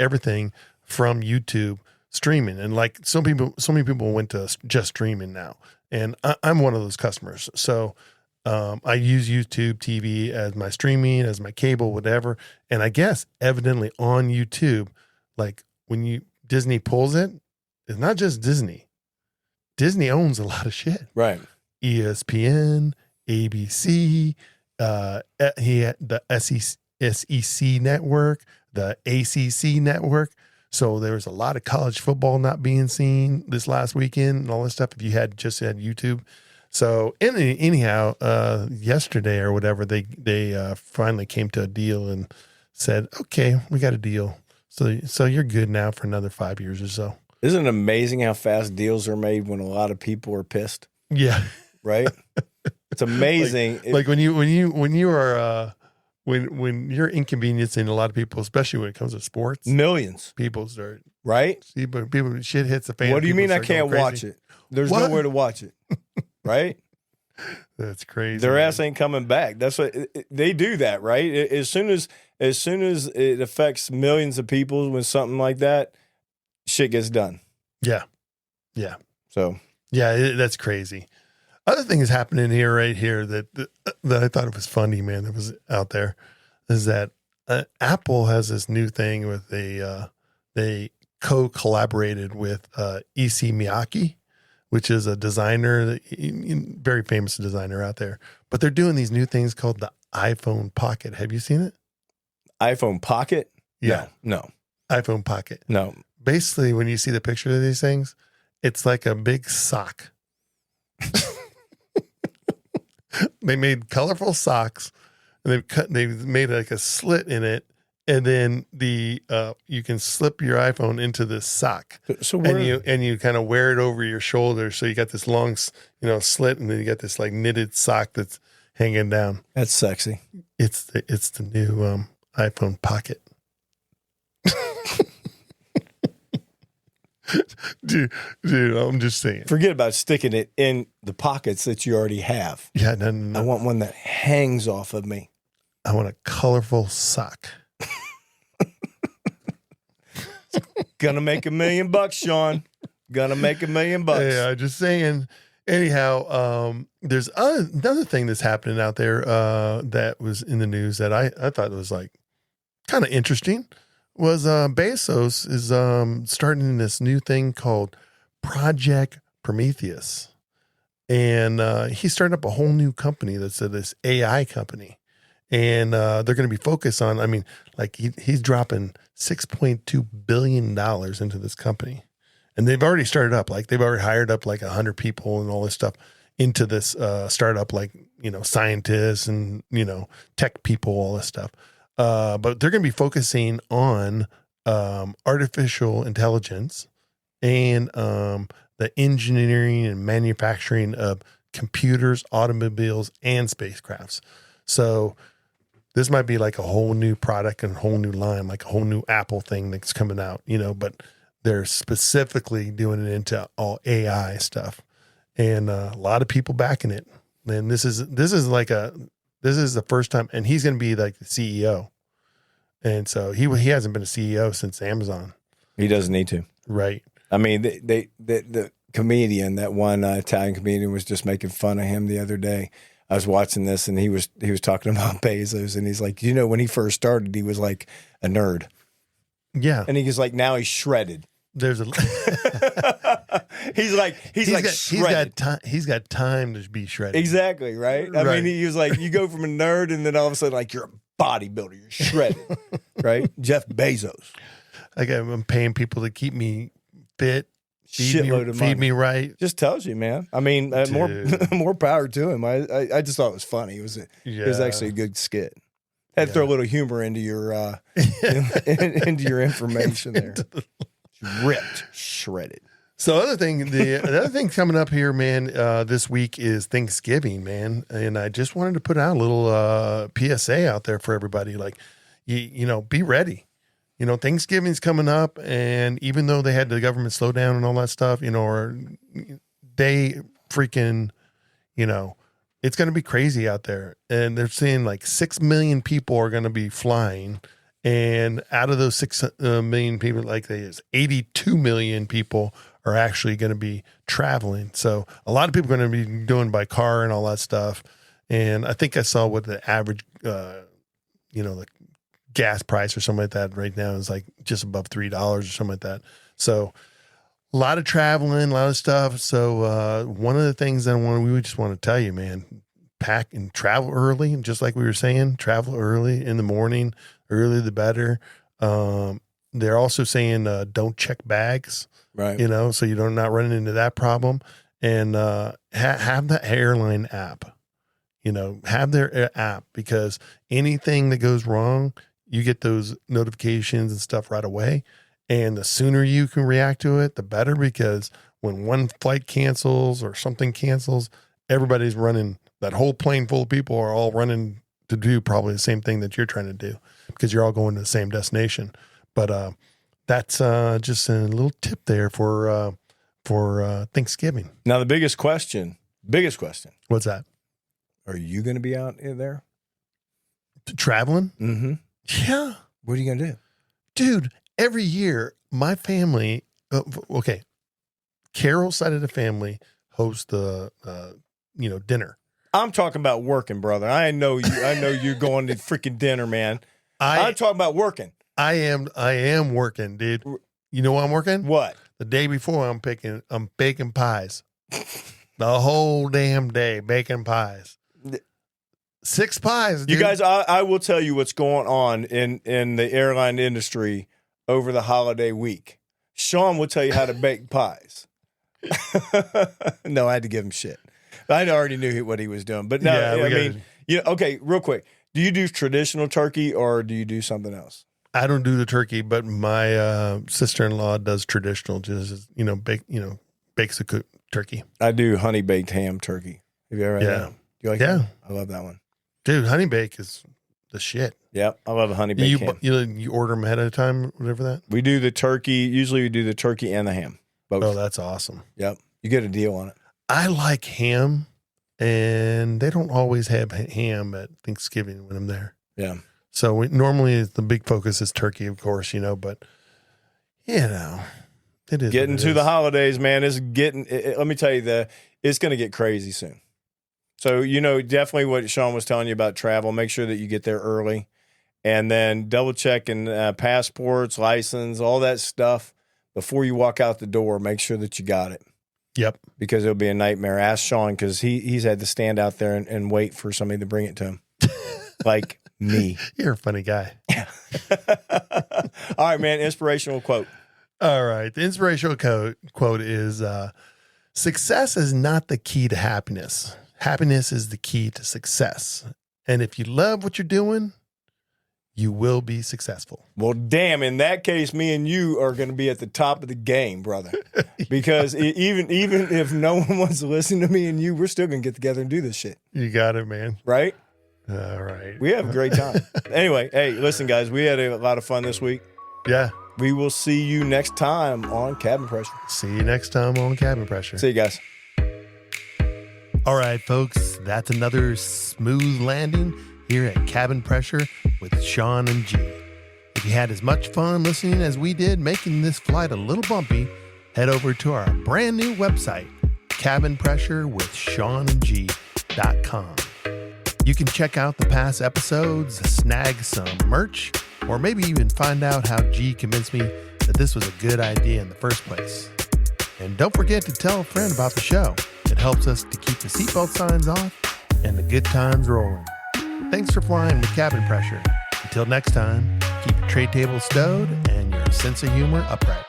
everything from YouTube streaming. And like so many people went to just streaming now. And I'm one of those customers. So I use YouTube TV as my streaming, as my cable, whatever. And I guess evidently on YouTube, like when Disney pulls it, it's not just Disney. Disney owns a lot of shit. Right. ESPN, ABC, he had the SEC network, the ACC network. So there was a lot of college football not being seen this last weekend and all this stuff. If you had YouTube. So anyhow, yesterday or whatever, they finally came to a deal and said, okay, we got a deal. So you're good now for another 5 years or so. Isn't it amazing how fast deals are made when a lot of people are pissed? Yeah. Right. It's amazing. Like when you are, when you're inconveniencing a lot of people, especially when it comes to sports, millions people start right. See, but people shit hits the fan. What do you mean I start can't going watch crazy. it? There's What? nowhere to watch it. Right. That's crazy. Their man. ass ain't coming back. That's what they do. That right. As soon as it affects millions of people with something like that, shit gets done. Yeah. So Yeah, that's crazy. Other thing is happening here, right here, that I thought it was funny, man. That was out there, is that Apple has this new thing with they co-collaborated with E.C. Miyake, which is a designer, very famous designer out there. But they're doing these new things called the iPhone Pocket. Have you seen it? iPhone Pocket? Yeah. No. iPhone Pocket. No. Basically, when you see the picture of these things, it's like a big sock. They made colorful socks, and they've made like a slit in it, and then you can slip your iPhone into this sock. So and you kind of wear it over your shoulder, so you got this long slit, and then you got this like knitted sock that's hanging down. That's sexy. It's the new iPhone Pocket. dude, I'm just saying. Forget about sticking it in the pockets that you already have. Yeah, no. I want one that hangs off of me. I want a colorful sock. Gonna make $1 million, Sean. Gonna make $1 million. Yeah, just saying. Anyhow, there's another thing that's happening out there that was in the news that I thought was like kind of interesting. Was Bezos is starting this new thing called Project Prometheus. And he's starting up a whole new company that's this AI company. And they're going to be focused on, I mean, like he's dropping $6.2 billion into this company. And they've already started up, like they've already hired up like 100 people and all this stuff into this startup, like, scientists and, tech people, all this stuff. But they're going to be focusing on artificial intelligence and the engineering and manufacturing of computers, automobiles, and spacecrafts. So this might be like a whole new product and a whole new line, like a whole new Apple thing that's coming out, but they're specifically doing it into all AI stuff, and a lot of people backing it. And this is the first time, and he's going to be like the CEO. And so he hasn't been a CEO since Amazon. He doesn't need to. Right. I mean, the comedian, that one Italian comedian, was just making fun of him the other day. I was watching this, and he was talking about Bezos, and he's like, when he first started, he was like a nerd. Yeah. And he's like, now he's shredded. There's a he's shredded. He's got time to be shredded. Exactly, right? I mean, he was like, you go from a nerd, and then all of a sudden, like, you're a bodybuilder, you're shredded, right? Jeff Bezos. Like, I'm paying people to keep me fit, feed me right. Just tells you, man. I mean, more power to him. I just thought it was funny. It was actually a good skit. Had to throw a little humor into your into your information there. Ripped, shredded. So the other thing coming up here, man, this week is Thanksgiving, man. And I just wanted to put out a little PSA out there for everybody. Like, be ready. Thanksgiving's coming up, and even though they had the government slow down and all that stuff, or they freaking, it's going to be crazy out there. And they're saying like 6 million people are going to be flying. And out of those 6 million people, like there's 82 million people are actually going to be traveling. So a lot of people are going to be doing by car and all that stuff. And I think I saw what the average, the gas price or something like that right now is like just above $3 or something like that. So a lot of traveling, a lot of stuff. So one of the things that we just want to tell you, man, pack and travel early. Just like we were saying, travel early in the morning, early the better. They're also saying don't check bags, Right. So you're not running into that problem. And have the airline app, have their app, because anything that goes wrong, you get those notifications and stuff right away. And the sooner you can react to it, the better, because when one flight cancels or something cancels, everybody's running, that whole plane full of people are all running to do probably the same thing that you're trying to do, because you're all going to the same destination. But that's just a little tip there for Thanksgiving. Now, the biggest question. What's that? Are you going to be out in there? Traveling? Mm-hmm. Yeah. What are you going to do? Dude, every year, my family, Carol's side of the family hosts the, dinner. I'm talking about working, brother. I know you're going to freaking dinner, man. I'm talking about working. I am working, dude. You know what I'm working? What? The day before I'm baking pies. The whole damn day baking pies. 6 pies, dude. You guys, I will tell you what's going on in the airline industry over the holiday week. Sean will tell you how to bake pies. No, I had to give him shit. I already knew what he was doing. But no, yeah, okay, real quick. Do you do traditional turkey or do you do something else? I don't do the turkey, but my sister-in-law does traditional, just bakes a cooked turkey. I do honey baked ham turkey. Have you ever had that? You like that? I love that one. Dude, honey bake is the shit. Yep, I love a honey baked ham. You order them ahead of time, whatever that? We do the turkey. Usually we do the turkey and the ham. Both. Oh, that's awesome. Yep, you get a deal on it. I like ham, and they don't always have ham at Thanksgiving when I'm there. Yeah. So normally the big focus is turkey, of course, but it is getting to the holidays, man. Let me tell you, it's going to get crazy soon. So, definitely what Sean was telling you about travel, make sure that you get there early, and then double checking passports, license, all that stuff before you walk out the door. Make sure that you got it. Yep. Because it'll be a nightmare. Ask Sean, because he's had to stand out there and wait for somebody to bring it to him. Like me. You're a funny guy. All right, man. Inspirational quote. All right. The inspirational quote is, success is not the key to happiness. Happiness is the key to success. And if you love what you're doing, you will be successful. Well, damn, in that case, me and you are going to be at the top of the game, brother. Because even if no one wants to listen to me and you, we're still going to get together and do this shit. You got it, man. Right? All right. We have a great time. Anyway, hey, listen, guys, we had a lot of fun this week. Yeah. We will see you next time on Cabin Pressure. See you next time on Cabin Pressure. See you guys. All right, folks, that's another smooth landing here at Cabin Pressure with Sean and G. If you had as much fun listening as we did making this flight a little bumpy, head over to our brand new website, cabinpressurewithseanandg.com. You can check out the past episodes, snag some merch, or maybe even find out how G convinced me that this was a good idea in the first place. And don't forget to tell a friend about the show. It helps us to keep the seatbelt signs off and the good times rolling. Thanks for flying with Cabin Pressure. Until next time, keep your tray table stowed and your sense of humor upright.